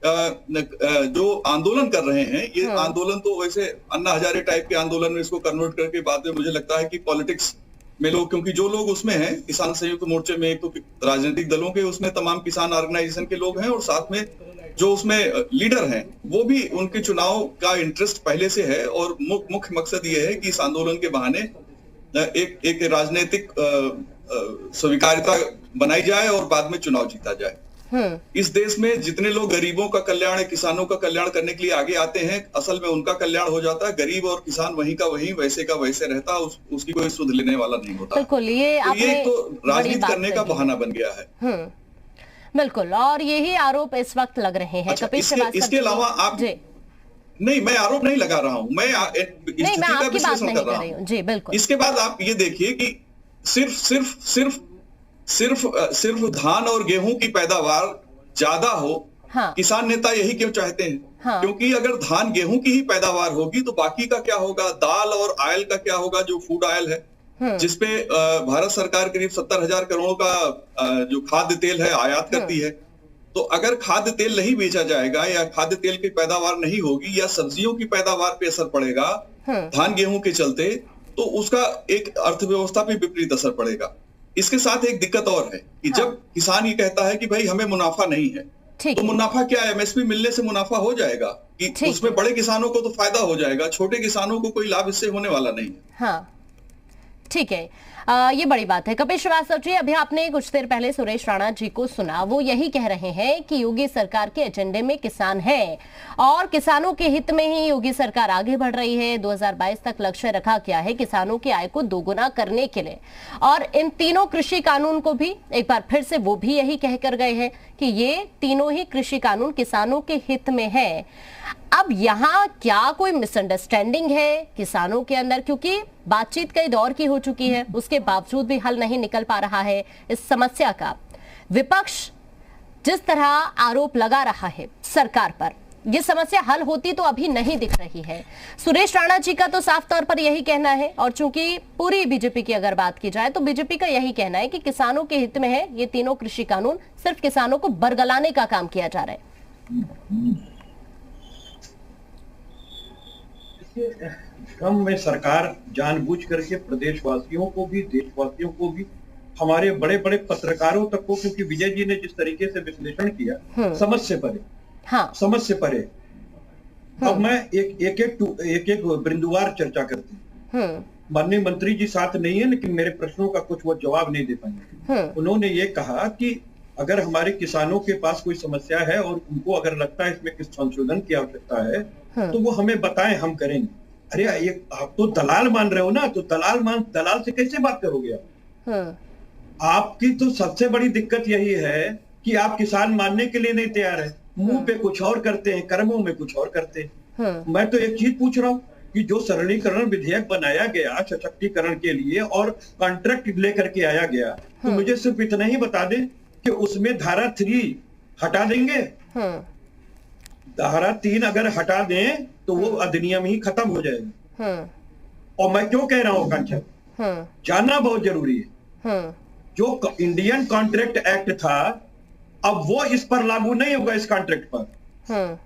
S10: जो आंदोलन कर रहे हैं, ये आंदोलन तो वैसे अन्ना हजारे टाइप के आंदोलन में इसको कन्वर्ट करके बाद में मुझे लगता है कि पॉलिटिक्स में लोग, क्योंकि जो लोग उसमें हैं किसान संयुक्त मोर्चे में, एक तो राजनीतिक दलों के उसमें तमाम किसान ऑर्गेनाइजेशन के लोग हैं, और साथ में जो उसमें लीडर हैं वो भी, उनके चुनाव का इंटरेस्ट पहले से है, और मुख्य मकसद ये है कि इस आंदोलन के बहाने एक राजनीतिक स्वीकार्यता बनाई जाए और बाद में चुनाव जीता जाए। इस देश में जितने लोग गरीबों का कल्याण, किसानों का कल्याण करने के लिए आगे आते हैं, असल में उनका कल्याण हो जाता है। गरीब और किसान वहीं का वहीं, वैसे का वैसे रहता, उसकी कोई सुध लेने वाला नहीं होता।
S1: बिल्कुल, ये
S10: तो राजनीति करने का बहाना बन गया है।
S1: बिल्कुल, और यही आरोप इस वक्त लग रहे हैं।
S10: अच्छा, इसके अलावा आप नहीं, मैं आरोप नहीं लगा रहा हूं, मैं स्थिति का विश्लेषण कर रहा हूं।
S1: जी बिल्कुल।
S10: इसके बाद आप ये देखिए कि सिर्फ धान और गेहूं की पैदावार ज्यादा हो,
S1: हाँ।
S10: किसान नेता यही क्यों चाहते हैं?
S1: हाँ।
S10: क्योंकि अगर धान गेहूं की ही पैदावार होगी तो बाकी का क्या होगा? दाल और ऑयल का क्या होगा, जो फूड ऑयल है, जिसपे भारत सरकार करीब 70,000 करोड़ का जो खाद्य तेल है आयात करती है। तो अगर खाद्य तेल नहीं बेचा जाएगा, या खाद्य तेल की पैदावार नहीं होगी, या सब्जियों की पैदावार पे असर पड़ेगा धान गेहूं के चलते, तो उसका एक अर्थव्यवस्था पे विपरीत असर पड़ेगा। इसके साथ एक दिक्कत और है कि जब किसान ये कहता है कि भाई हमें मुनाफा नहीं है, तो मुनाफा क्या है? एमएसपी मिलने से मुनाफा हो जाएगा कि उसमें बड़े किसानों को तो फायदा हो जाएगा, छोटे किसानों को कोई लाभ इससे होने वाला नहीं है।
S1: हाँ, ठीक है, ये बड़ी बात है। कपिल श्रीवास्तव जी, अभी आपने कुछ देर पहले सुरेश राणा जी को सुना, वो यही कह रहे हैं कि योगी सरकार के एजेंडे में किसान है और किसानों के हित में ही योगी सरकार आगे बढ़ रही है। 2022 तक लक्ष्य रखा गया है किसानों की आय को दोगुना करने के लिए, और इन तीनों कृषि कानून को भी एक बार फिर से वो भी यही कहकर गए हैं कि ये तीनों ही कृषि कानून किसानों के हित में है। अब यहाँ क्या कोई मिसअंडरस्टैंडिंग है किसानों के अंदर? क्योंकि बातचीत कई दौर की हो चुकी है, उसके बावजूद भी हल नहीं निकल पा रहा है इस समस्या का। विपक्ष जिस तरह आरोप लगा रहा है सरकार पर, ये समस्या हल होती तो अभी नहीं दिख रही है। सुरेश राणा जी का तो साफ तौर पर यही कहना है, और चूंकि पूरी बीजेपी की अगर बात की जाए तो बीजेपी का यही कहना है कि किसानों के हित में है ये तीनों कृषि कानून, सिर्फ किसानों को बरगलाने का काम किया जा रहा है।
S5: क्रम में सरकार जानबूझ करके प्रदेशवासियों को भी, देशवासियों को भी, हमारे बड़े बड़े पत्रकारों तक को, क्योंकि विजय जी ने जिस तरीके से विश्लेषण किया, समझ से परे, हाँ, समझ से परे। अब मैं एक बिंदुवार चर्चा करती हूँ। माननीय मंत्री जी साथ नहीं है, लेकिन मेरे प्रश्नों का कुछ वो जवाब नहीं दे पाएंगे। उन्होंने ये कहा कि अगर हमारे किसानों के पास कोई समस्या है और उनको अगर लगता है इसमें किस संशोधन की आवश्यकता है, तो वो हमें बताएं, हम करेंगे। अरे ये आप तो दलाल मान रहे हो ना, तो दलाल से कैसे बात करोगे आप? आपकी तो सबसे बड़ी दिक्कत यही है कि आप किसान मानने के लिए नहीं तैयार है, मुंह पे कुछ और करते हैं, कर्मों में कुछ और करते हैं। मैं तो एक चीज पूछ रहा हूँ कि जो सरलीकरण विधेयक बनाया गया सशक्तिकरण के लिए और कॉन्ट्रैक्ट लेकर के आया गया, तो मुझे सिर्फ इतना ही बता दें कि उसमें धारा 3 हटा देंगे। धारा 3 अगर हटा दें तो वो अधिनियम ही खत्म हो जाएगा। और मैं क्यों कह रहा हूं कांचन, जानना बहुत जरूरी है। जो इंडियन कॉन्ट्रैक्ट एक्ट था, अब वो इस पर लागू नहीं होगा, इस कॉन्ट्रैक्ट पर।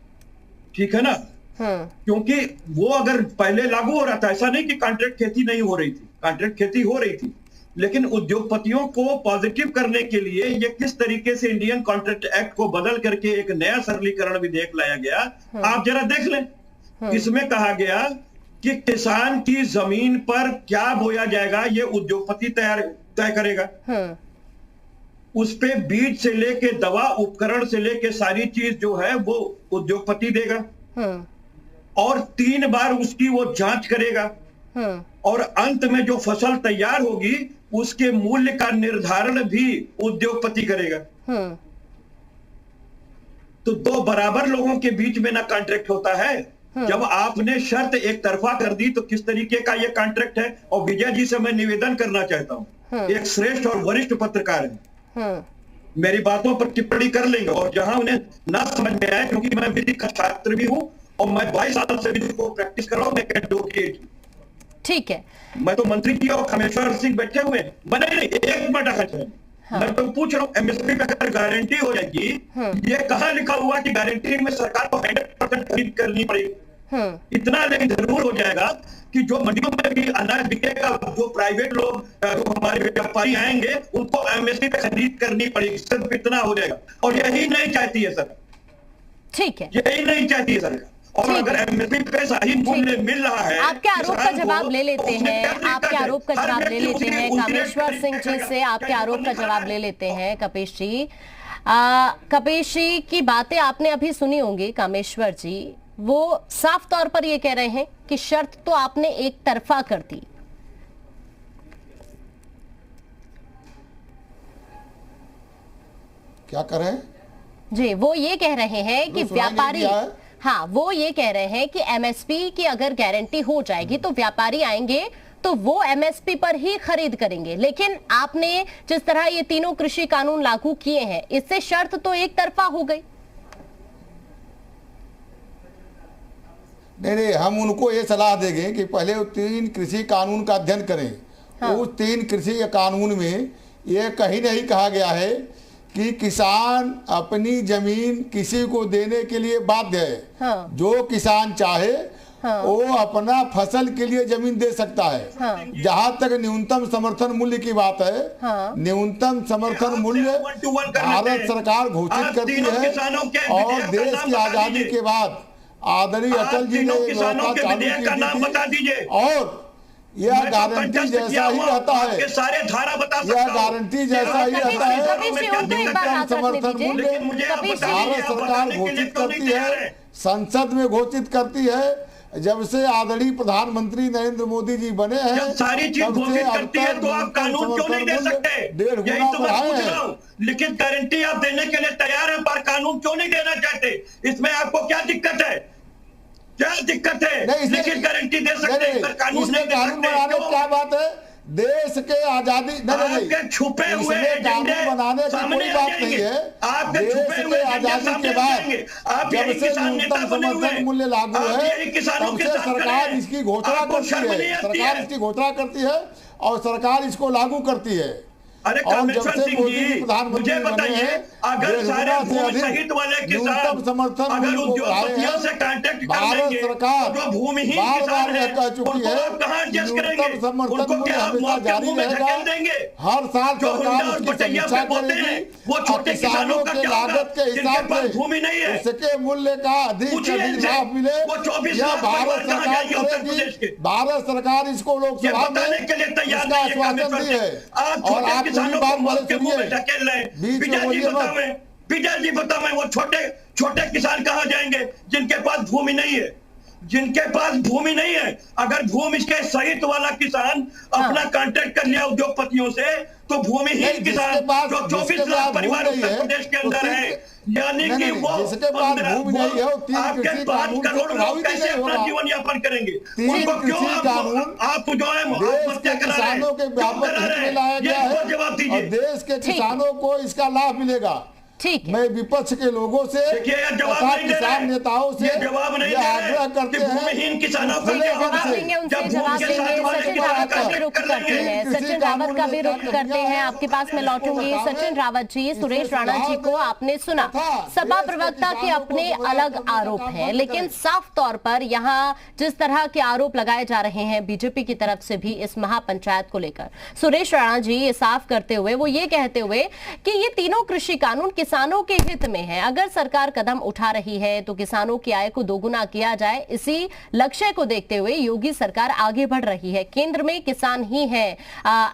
S5: ठीक है ना? क्योंकि वो अगर पहले लागू हो रहा था, ऐसा नहीं कि कॉन्ट्रैक्ट खेती नहीं हो रही थी, कॉन्ट्रैक्ट खेती हो रही थी, लेकिन उद्योगपतियों को पॉजिटिव करने के लिए ये किस तरीके से इंडियन कॉन्ट्रैक्ट एक्ट को बदल करके एक नया सरलीकरण विधेयक लाया गया, आप जरा देख लें। इसमें कहा गया कि किसान की जमीन पर क्या बोया जाएगा ये उद्योगपति तय करेगा। उस पे बीज से लेके दवा, उपकरण से लेके सारी चीज जो है वो उद्योगपति देगा, और 3 बार उसकी वो जांच करेगा, और अंत में जो फसल तैयार होगी उसके मूल्य का निर्धारण भी उद्योगपति करेगा। तो 2 बराबर लोगों के बीच में ना कॉन्ट्रैक्ट होता है। जब आपने शर्त एक तरफा कर दी तो किस तरीके का ये कॉन्ट्रैक्ट है? और विजय जी से मैं निवेदन करना चाहता हूं, एक श्रेष्ठ और वरिष्ठ पत्रकार है, मेरी बातों पर टिप्पणी कर लेंगे, और जहां उन्हें ना समझ में आए, क्योंकि मैं विधि का छात्र भी हूं और मैं 22 साल से विधि को प्रैक्टिस कर रहा हूं, मैं कैंडिडेट।
S1: ठीक है,
S5: मैं तो मंत्री जी और खमेश्वर सिंह बैठे हुए, मैंने एक मिनट खर्च है। मैं तो पूछ रहा हूँ, एमएसपी पे अगर गारंटी हो जाएगी, ये कहाँ लिखा हुआ कि गारंटी में सरकार को 100% खरीद करनी पड़ेगी? इतना लेकिन जरूर हो जाएगा कि जो मंडियों में भी अनाज बिकेगा, जो प्राइवेट लोग, जो हमारे व्यापारी आएंगे, उनको एमएसपी पे खरीद करनी पड़ेगी। सिर्फ इतना हो जाएगा, और यही नहीं चाहती है सर।
S1: ठीक है,
S5: यही नहीं चाहती है सर। और अगर एमएसपी पे सही मूल्य मिल रहा है,
S1: आपके आरोप का जवाब ले लेते हैं, आपके आरोप का जवाब ले लेते हैं कामेश्वर सिंह जी से, आपके आरोप का जवाब ले लेते हैं कपेश जी। कपेश जी की बातें आपने अभी सुनी होंगी। कामेश्वर जी वो साफ तौर पर ये कह रहे हैं कि शर्त तो आपने एक तरफा कर दी।
S7: क्या कर रहे हैं
S1: जी? वो ये कह रहे हैं कि व्यापारी, हाँ वो ये कह रहे हैं कि एमएसपी की अगर गारंटी हो जाएगी तो व्यापारी आएंगे तो वो एमएसपी पर ही खरीद करेंगे। लेकिन आपने जिस तरह ये तीनों कृषि कानून लागू किए हैं, इससे शर्त तो एक तरफा हो गई।
S7: नहीं, हम उनको ये सलाह देंगे कि पहले वो 3 कृषि कानून का अध्ययन करें। हाँ। उस 3 कृषि कानून में ये कहीं नहीं कहा गया है कि किसान अपनी जमीन किसी को देने के लिए बाध्य है। हाँ। जो किसान चाहे हाँ। वो अपना फसल के लिए जमीन दे सकता है। हाँ। जहाँ तक न्यूनतम समर्थन मूल्य की बात है, हाँ। न्यूनतम समर्थन मूल्य भारत सरकार घोषित करती है, और देश की आजादी के बाद आदरणीय अटल जी ने व्यवस्था चालू की थी, और यह गारंटी जैसा ही रहता है,
S5: सारे धारा बता सकता
S7: यह गारंटी जैसा ही रहता है। समर्थन मूल्य भारत सरकार घोषित करती है, संसद में घोषित करती है। जब से आदरणीय प्रधानमंत्री नरेंद्र मोदी जी बने हैं,
S5: जब सारी चीज घोषित करती है तो आप कानून क्यों नहीं दे सकते?
S7: 1.5 गुना बढ़ाए हैं।
S5: लेकिन गारंटी आप देने के लिए तैयार हैं, पर कानून क्यों नहीं देना चाहते? इसमें आपको क्या दिक्कत है? क्या दिक्कत है? लेकिन गारंटी दे सकते हैं, कानून नहीं दे सकते।
S7: क्या बात है? देश के आजादी
S5: नहीं, छुपे हुए
S7: कानून बनाने की कोई बात नहीं है। देश के आजादी के बाद जब से न्यूनतम समर्थन मूल्य लागू है, तब से सरकार इसकी घोषणा करती है, सरकार इसकी घोषणा करती है और सरकार इसको लागू करती है।
S5: अरे कामेश्वर सिंह जी, मुझे बताइए, अगर सारे भूमि सहित वाले किसान
S7: समर्थन
S5: अगर उद्योगपतियों से कांटेक्ट कर लेंगे, जो भूमिहीन किसान है, उनको आप कहाँ एडजस्ट करेंगे? उनको क्या आप मौत के मुंह में धकेल देंगे?
S7: हर साल
S5: जो हुंडा और पटैया पे बोलते हैं, वो छोटे किसानों का क्या होगा? जिनके पास भूमि नहीं है,
S7: उसके मूल्य का अधिक लाभ मिले,
S5: वो 24
S7: यह भारत सरकार करेगी। भारत सरकार इसको लोकसभा में
S5: के लिए तैयार
S7: इसका आश्वासन दी है, और आप
S5: किसानों को मौत के मुंह में धकेल रहे हैं। विजय जी बताओ, वो छोटे किसान कहाँ जाएंगे जिनके पास भूमि नहीं है? जिनके पास भूमि नहीं है, अगर भूमि के सहित वाला किसान अपना कॉन्ट्रैक्ट कर लिया उद्योगपतियों से, तो भूमिहीन किसान जो 24 लाख परिवार उत्तर प्रदेश के अंदर है, यानी कि वो आपके 5 करोड़ लोग कैसे अपना जीवन यापन करेंगे? उनको क्यों आप जो है आत्महत्या करा रहे हैं? जवाब दीजिए।
S7: देश के किसानों को इसका लाभ मिलेगा।
S1: ठीक,
S7: मैं विपक्ष के लोगों से तथा किसान नेताओं से आग्रह करते हैं,
S1: भूमिहीन किसानों को जवाब देंगे, उनसे जवाब देंगे। सचिन रावत का भी रुख करते हैं, सचिन रावत का भी रुख करते हैं, आपके पास मैं लौटूंगी। सचिन रावत जी, सुरेश राणा जी को आपने सुना, सपा प्रवक्ता के अपने अलग आरोप हैं, लेकिन साफ तौर पर यहाँ जिस तरह के आरोप लगाए जा रहे हैं बीजेपी की तरफ से भी इस महापंचायत को लेकर, सुरेश राणा जी ये साफ करते हुए, वो ये कहते हुए कि ये तीनों कृषि कानून किसानों के हित में है। अगर सरकार कदम उठा रही है तो किसानों की आय को दोगुना किया जाए, इसी लक्ष्य को देखते हुए योगी सरकार आगे बढ़ रही है। केंद्र में किसान ही है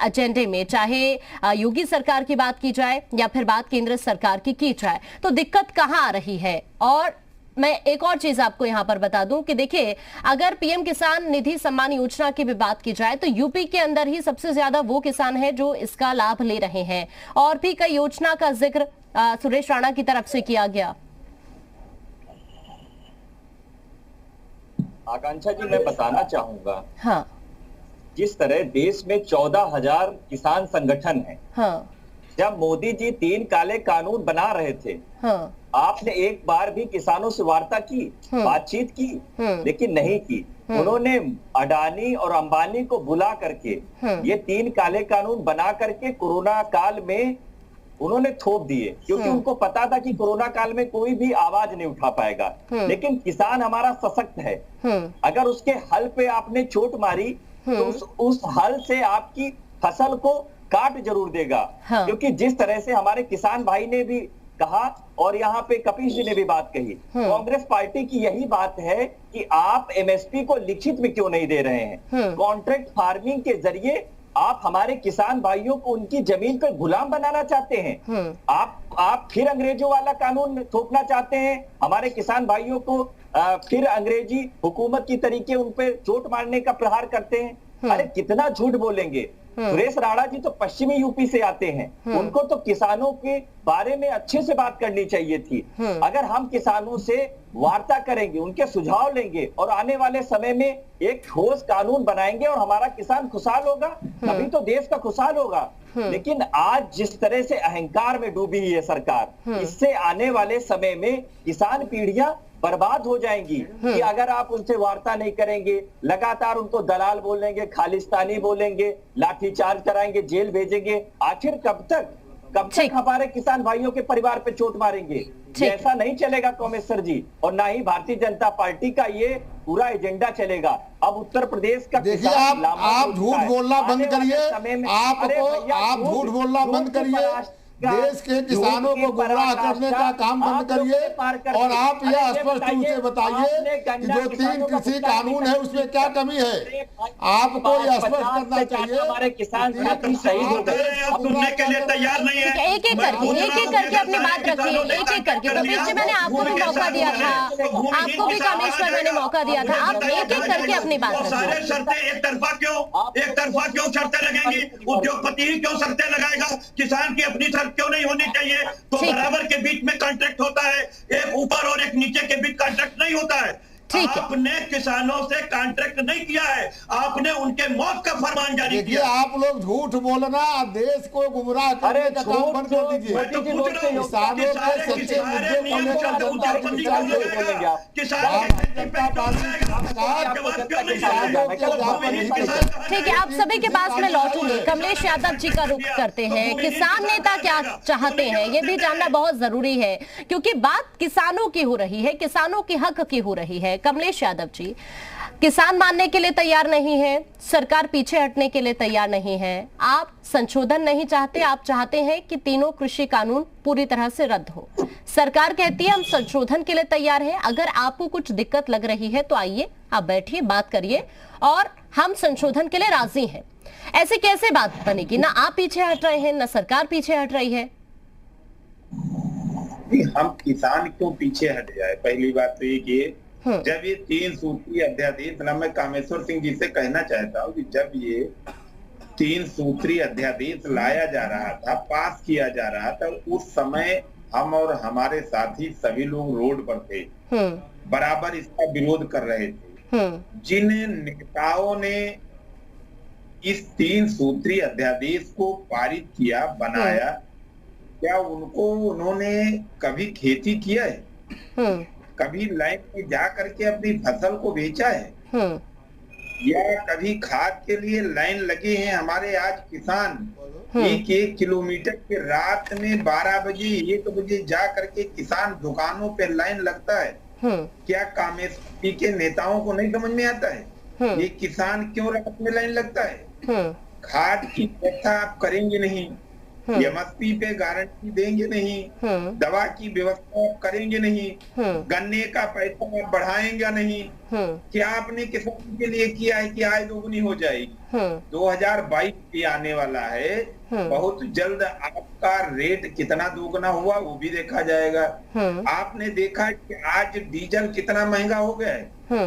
S1: एजेंडे में, चाहे योगी सरकार की बात की जाए या फिर बात केंद्र सरकार की जाए, तो दिक्कत कहां आ रही है? और मैं एक और चीज आपको यहां पर बता दूं कि देखिए, अगर पीएम किसान निधि सम्मान योजना की भी बात की जाए तो यूपी के अंदर ही सबसे ज्यादा वो किसान है जो इसका लाभ ले रहे हैं, और भी कई योजना का जिक्र सुरेश राणा की तरफ से किया गया।
S4: आकांक्षा जी, मैं बताना चाहूंगा,
S1: हाँ,
S4: जिस तरह देश में 14,000 किसान संगठन है,
S1: हाँ,
S4: जब मोदी जी 3 काले कानून बना रहे थे, हाँ, आपने एक बार भी किसानों से वार्ता की, बातचीत की? लेकिन नहीं की। उन्होंने अडानी और अंबानी को बुला करके ये 3 काले कानून बना करके कोरोना काल में उन्होंने थोप दिए, क्योंकि उनको पता था कि कोरोना काल में कोई भी आवाज नहीं उठा पाएगा। लेकिन किसान हमारा सशक्त है, अगर उसके हल पे आपने चोट मारी तो उस हल से आपकी फसल को काट जरूर देगा। क्योंकि जिस तरह से हमारे किसान भाई ने भी कहा और यहाँ पे कपिल जी ने भी बात कही, कांग्रेस पार्टी की यही बात है कि आप एमएसपी को लिखित में क्यों नहीं दे रहे हैं। कॉन्ट्रैक्ट फार्मिंग के जरिए आप हमारे किसान भाइयों को उनकी जमीन पर गुलाम बनाना चाहते हैं। आप फिर अंग्रेजों वाला कानून थोपना चाहते हैं, हमारे किसान भाइयों को फिर अंग्रेजी हुकूमत की तरीके उन पे चोट मारने का प्रहार करते हैं। अरे कितना झूठ बोलेंगे। सुरेश राणा जी तो पश्चिमी यूपी से आते हैं, उनको तो किसानों के बारे में अच्छे से बात करनी चाहिए थी। अगर हम किसानों से वार्ता करेंगे, उनके सुझाव लेंगे और आने वाले समय में एक ठोस कानून बनाएंगे और हमारा किसान खुशहाल होगा, तभी तो देश का खुशहाल होगा। लेकिन आज जिस तरह से अहंकार में डूबी है सरकार, इससे आने वाले समय में किसान पीढ़ियां बर्बाद हो जाएंगी। कि अगर आप उनसे वार्ता नहीं करेंगे, लगातार उनको दलाल बोलेंगे, खालिस्तानी बोलेंगे, लाठीचार्ज कराएंगे, जेल भेजेंगे, आखिर कब तक हमारे किसान भाइयों के परिवार पे चोट मारेंगे। ऐसा नहीं चलेगा कौमेश्वर जी, और ना ही भारतीय जनता पार्टी का ये पूरा एजेंडा चलेगा। अब उत्तर प्रदेश का
S7: देखिए, आप झूठ बोलना बंद करिए, आप झूठ बोलना बंद करिए, देश के किसानों को गुमराह करने का काम बंद करिए और आप यह स्पष्ट रूप से बताइए कि जो 3 कृषि कानून है उसमें क्या कमी है। आपको यह स्पष्ट करना चाहिए।
S4: हमारे किसान साथी शहीद हो गए,
S11: सुनने के लिए तैयार नहीं है।
S1: एक एक करके अपनी बात रखिए, एक एक करके। कपिल जी, मैंने आपको भी मौका दिया था, आपको भी कामेश्वर मैंने मौका दिया था, आप एक एक करके अपनी बात रखिए।
S11: सारे शर्तें एक तरफा क्यों शर्तें लगेंगी? उद्योगपति ही क्यों शर्तें लगाएगा? किसान की अपनी शर्त क्यों नहीं होनी चाहिए? तो बराबर के बीच में कॉन्ट्रैक्ट होता है, एक ऊपर और एक नीचे के बीच कॉन्ट्रैक्ट नहीं होता है। आपने किसानों से कॉन्ट्रैक्ट नहीं किया है, आपने उनके मौत का फरमान जारी किया।
S7: आप लोग झूठ बोलना, देश को गुमराह करने का काम बंद कर दीजिए। किसानों के सच्चे मुद्दे को लेकर जनता को
S1: ठीक है, आप सभी के पास में लौटूंगी। कमलेश यादव जी का रुख करते हैं। किसान नेता क्या चाहते हैं ये भी जानना बहुत जरूरी है, क्योंकि बात किसानों की हो रही है, किसानों के हक की हो रही है। कमलेश यादव जी, किसान मानने के लिए तैयार नहीं है, सरकार पीछे हटने के लिए तैयार नहीं है, आप संशोधन नहीं चाहते, आप चाहते हैं कि तीनों कृषि कानून पूरी तरह से रद्द हो। सरकार कहती है हम संशोधन के लिए तैयार हैं, अगर आपको कुछ दिक्कत लग रही है तो आइए, आप बैठिए, बात करिए और हम संशोधन के लिए राजी हैं। ऐसे कैसे बात बनेगी? ना आप पीछे हट रहे हैं, ना सरकार पीछे हट रही है।
S8: हम किसान क्यों पीछे हट जाए? पहली बात तो ये कि जब ये 3 सूत्रीय अध्यादेश, मैं कामेश्वर सिंह जी से कहना चाहता हूँ कि जब ये 3 सूत्रीय अध्यादेश लाया जा रहा था, पास किया जा रहा था, उस समय हम और हमारे साथी सभी लोग रोड पर थे, बराबर इसका विरोध कर रहे थे। जिन नेताओं ने इस 3 सूत्रीय अध्यादेश को पारित किया, बनाया, क्या उन्होंने कभी खेती किया है? कभी लाइन में जा करके अपनी फसल को बेचा है? या कभी खाद के लिए लाइन लगे हैं हमारे आज किसान? एक किलोमीटर के रात में 12 बजे 1 बजे जा करके किसान दुकानों पे लाइन लगता है। क्या कामेश्वर के नेताओं को नहीं समझ में आता है ये किसान क्यों रात में लाइन लगता है? खाद की व्यवस्था आप करेंगे नहीं, एमएसपी पे गारंटी देंगे नहीं, दवा की व्यवस्था करेंगे नहीं, गन्ने का पैसा आप बढ़ाएंगे नहीं, क्या आपने किसान के लिए किया है कि आय दोगुनी हो जाएगी? 2022 भी आने वाला है, बहुत जल्द आपका रेट कितना दोगुना हुआ वो भी देखा जाएगा। आपने देखा कि आज डीजल कितना महंगा हो गया है।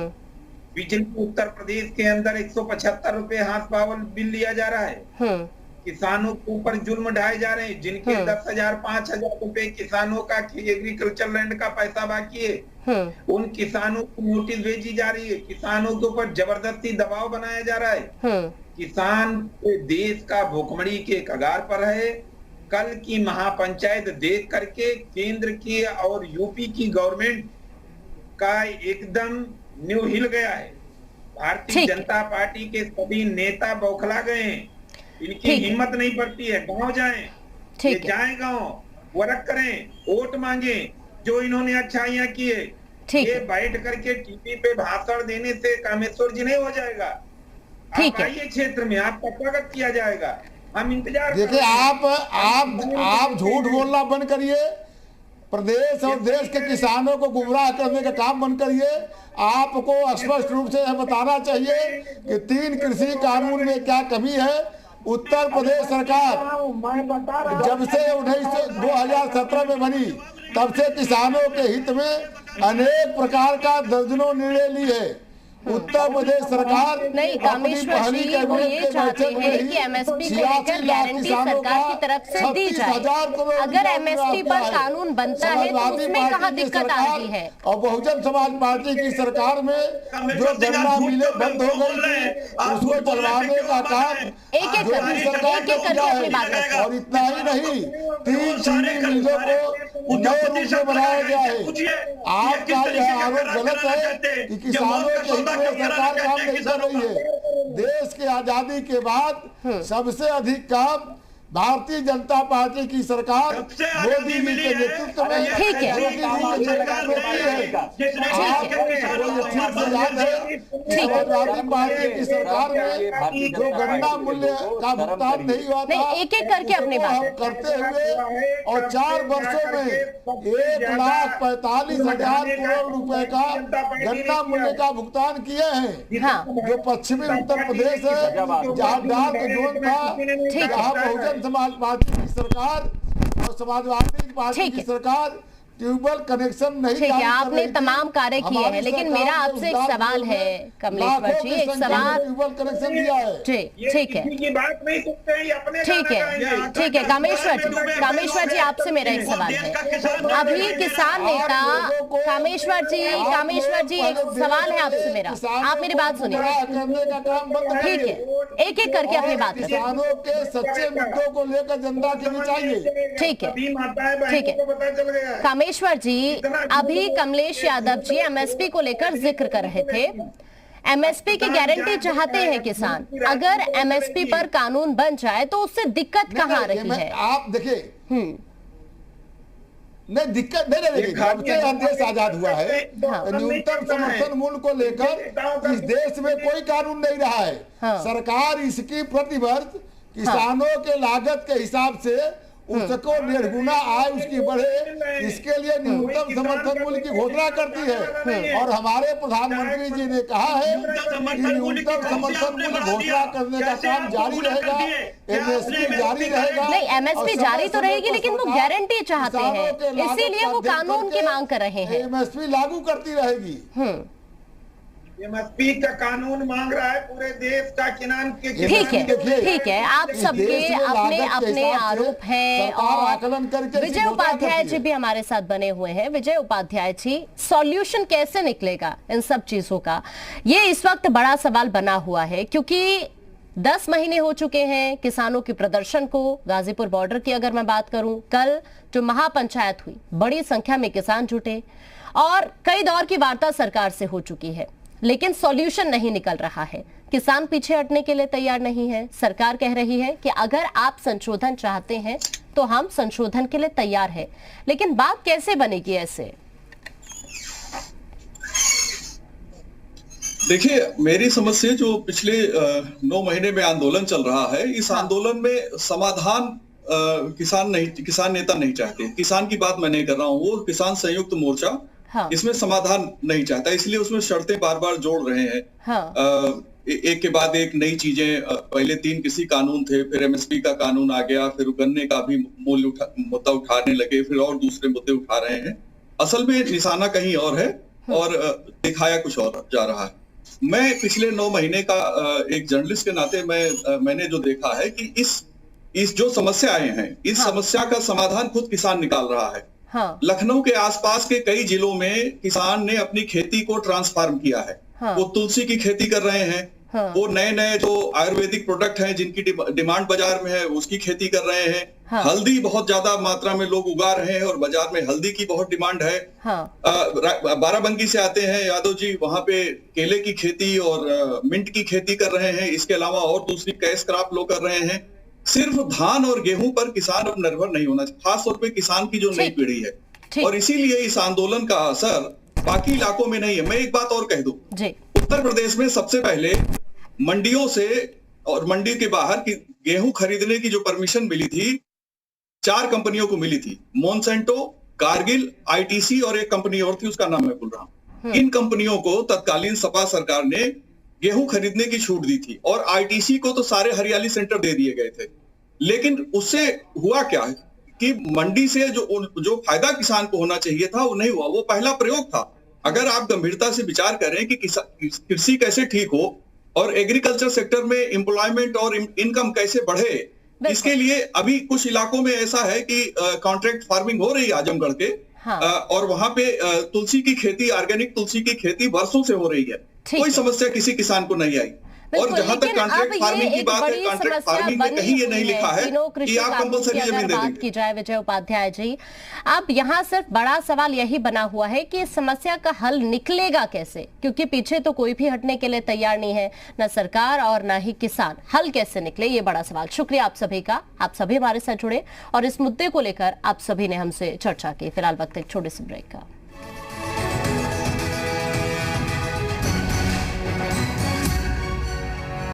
S8: बिजली उत्तर प्रदेश के अंदर 175 रुपए हाथ पावर बिल लिया जा रहा है। किसानों के ऊपर जुल्म ढाए जा रहे हैं। जिनके 10,000 5,000 रुपए किसानों का एग्रीकल्चर लैंड का पैसा बाकी है, उन किसानों को नोटिस भेजी जा रही है। किसानों के ऊपर जबरदस्ती दबाव बनाया जा रहा है। किसान देश का भुखमरी के कगार पर है। कल की महापंचायत देख करके केंद्र की और यूपी की गवर्नमेंट का एकदम न्यू हिल गया है। भारतीय जनता पार्टी के सभी नेता बौखला गए हैं, इनकी हिम्मत नहीं पड़ती है, गांव जाएं, ये जाए गाँव, वर्क करें, वोट मांगे, जो इन्होंने अच्छाइयाँ की है। ये बैठ करके टीवी पे भाषण देने से कामेश्वर जी नहीं हो जाएगा। आप आइए क्षेत्र में, आपका स्वागत किया जाएगा, हम इंतजार।
S7: देखिए, आप झूठ बोलना बंद करिए, प्रदेश और देश के किसानों को गुमराह करने का काम बंद करिए। आपको स्पष्ट रूप से यह बताना चाहिए कि 3 कृषि कानून में क्या कमी है। उत्तर प्रदेश सरकार जब से 2017 में बनी, तब से किसानों के हित में अनेक प्रकार का दर्जनों निर्णय लिए है। उत्तर प्रदेश सरकार
S1: नहीं, कामेश्वर जी वो ये चाहते हैं कि एमएसपी को लेकर गारंटी सरकार की तरफ से दी जाए। अगर एमएसपी पर कानून बनता है तो उसमें कहाँ दिक्कत आ रही है?
S7: और बहुजन समाज पार्टी की सरकार में जो गन्ना मिलें बंद हो गई, उसको चलवाने का काम
S1: एक करके अपनी बात करें।
S7: और इतना ही नहीं, 3 चीनी मिलों को नए रूप में बनाया गया है। आपका यह आरोप गलत है कि किसानों के हित में सरकार काम नहीं कर रही है। देश की आजादी के बाद सबसे अधिक काम भारतीय जनता पार्टी की सरकार मोदी जी के नेतृत्व में समाजवादी पार्टी की सरकार में जो गन्ना मूल्य का भुगतान नहीं हुआ था,
S1: एक करके अपनी बात
S7: करते हुए और 4 वर्षों में 1,45,000 करोड़ रुपए का गन्ना मूल्य का भुगतान किए हैं। जो पश्चिमी उत्तर प्रदेश है, जहाँ डार्क जोन था, जहाँ बहुजन समाज पार्टी की सरकार और समाजवादी पार्टी की सरकार ट्यूबवेल कनेक्शन नहीं।
S1: ठीक है, आपने तमाम कार्य किए हैं, लेकिन मेरा आपसे एक सवाल है कमलेश्वर जी, एक सवाल।
S7: ट्यूबवेल कनेक्शन दिया है।
S1: ठीक है, ठीक है कामेश्वर जी आपसे मेरा एक सवाल है। अभी किसान नेता कामेश्वर जी एक सवाल है आपसे मेरा, आप मेरी बात सुनिए। ठीक है, एक करके अपनी बात करें।
S7: किसानों के सच्चे मुद्दों को लेकर जनता के लिए चाहिए।
S1: ठीक है कामेश्वर जी, अभी कमलेश यादव जी एमएसपी को लेकर जिक्र कर रहे थे। एमएसपी की गारंटी चाहते हैं किसान, अगर एमएसपी पर कानून बन जाए तो उससे दिक्कत कहाँ आ रही है?
S7: आप देखिए, नहीं दिक्कत नहीं रही। जब से देश आजाद हुआ है, न्यूनतम समर्थन मूल्य को लेकर इस देश में कोई कानून नहीं रहा है। सरकार इसकी प्रतिवर्ष किसानों के लागत के हिसाब से उसको 1.5 गुना आय उसकी बढ़े, इसके लिए न्यूनतम समर्थन मूल्य की घोषणा करती है। और हमारे प्रधानमंत्री जी ने कहा है कि न्यूनतम समर्थन मूल्य घोषणा करने का काम जारी रहेगा, एमएसपी जारी रहेगा।
S1: नहीं, एमएसपी जारी तो रहेगी, लेकिन वो गारंटी चाहते हैं, इसीलिए वो कानून की मांग कर रहे हैं।
S7: एमएसपी लागू करती रहेगी।
S8: एमएसपी का कानून मांग रहा है पूरे देश का किसान के।
S1: ठीक है, आप सबके अपने अपने आरोप हैं और विजय उपाध्याय जी भी हमारे साथ बने हुए हैं। विजय उपाध्याय जी, सॉल्यूशन कैसे निकलेगा इन सब चीजों का, ये इस वक्त बड़ा सवाल बना हुआ है, क्योंकि 10 महीने हो चुके हैं किसानों के प्रदर्शन को। गाजीपुर बॉर्डर की अगर मैं बात करूं, कल जो महापंचायत हुई, बड़ी संख्या में किसान जुटे और कई दौर की वार्ता सरकार से हो चुकी है, लेकिन सॉल्यूशन नहीं निकल रहा है। किसान पीछे हटने के लिए तैयार नहीं है। सरकार कह रही है कि अगर आप संशोधन चाहते हैं तो हम संशोधन के लिए तैयार है, लेकिन बात कैसे बनेगी ऐसे?
S10: देखिए, मेरी समझ से जो पिछले 9 महीने में आंदोलन चल रहा है, इस आंदोलन में समाधान किसान नेता नहीं चाहते। किसान की बात मैं नहीं कर रहा हूँ, वो किसान संयुक्त मोर्चा इसमें समाधान नहीं चाहता, इसलिए उसमें शर्तें बार बार जोड़ रहे हैं। एक के बाद एक नई चीजें, पहले 3 कृषि कानून थे, फिर एमएसपी का कानून आ गया, फिर गन्ने का भी मुद्दा उठाने लगे, फिर और दूसरे मुद्दे उठा रहे हैं। असल में निशाना कहीं और है और दिखाया कुछ और जा रहा है। मैं पिछले 9 महीने का एक जर्नलिस्ट के नाते मैंने जो देखा है कि इस जो समस्याएं हैं, इस समस्या का समाधान खुद किसान निकाल रहा है। लखनऊ के आसपास के कई जिलों में किसान ने अपनी खेती को ट्रांसफार्म किया है। वो तुलसी की खेती कर रहे हैं, वो नए जो आयुर्वेदिक प्रोडक्ट हैं जिनकी डिमांड बाजार में है उसकी खेती कर रहे हैं। हल्दी बहुत ज्यादा मात्रा में लोग उगा रहे हैं और बाजार में हल्दी की बहुत डिमांड है। बाराबंकी से आते हैं यादव जी, वहां पे केले की खेती और मिंट की खेती कर रहे हैं। इसके अलावा और दूसरी कैश क्रॉप लोग कर रहे हैं। सिर्फ धान और गेहूं पर किसान अब निर्भर नहीं होना चाहिए, खास तौर पे किसान की जो नई पीढ़ी है। और इसीलिए इस आंदोलन का असर बाकी इलाकों में नहीं है। मैं एक बात और कह दूं, उत्तर प्रदेश में सबसे पहले मंडियों से और मंडी के बाहर की गेहूं खरीदने की जो परमिशन मिली थी 4 कंपनियों को मिली थी, मोनसेंटो, कारगिल, आईटीसी और एक कंपनी और थी, उसका नाम मैं भूल रहा हूं। इन कंपनियों को तत्कालीन सपा सरकार ने गेहूं खरीदने की छूट दी थी और आईटीसी को तो सारे हरियाली सेंटर दे दिए गए थे। लेकिन उससे हुआ क्या कि मंडी से जो फायदा किसान को होना चाहिए था वो नहीं हुआ। वो पहला प्रयोग था। अगर आप गंभीरता से विचार करें कि कृषि कैसे ठीक हो और एग्रीकल्चर सेक्टर में एम्प्लॉयमेंट और इनकम कैसे बढ़े, इसके लिए अभी कुछ इलाकों में ऐसा है कि कॉन्ट्रैक्ट फार्मिंग हो रही है आजमगढ़ के। और वहां पे तुलसी की खेती, ऑर्गेनिक तुलसी की खेती वर्षों से हो रही है, कोई समस्या किसी किसान को नहीं आई। और जहां तक कॉन्ट्रैक्ट फार्मिंग की बात है, कॉन्ट्रैक्ट फार्मिंग में कहीं ये नहीं लिखा है कि आप कंपलसरी जमीन दे देंगे।
S1: की जाए विजय उपाध्याय जी, अब यहाँ सिर्फ बड़ा सवाल यही बना हुआ है कि इस समस्या का हल निकलेगा कैसे, क्योंकि पीछे तो कोई भी हटने के लिए तैयार नहीं है, न सरकार और न ही किसान। हल कैसे निकले, ये बड़ा सवाल। शुक्रिया आप सभी का, आप सभी हमारे साथ जुड़े और इस मुद्दे को लेकर आप सभी ने हमसे चर्चा की। फिलहाल वक्त एक छोटे से ब्रेक का।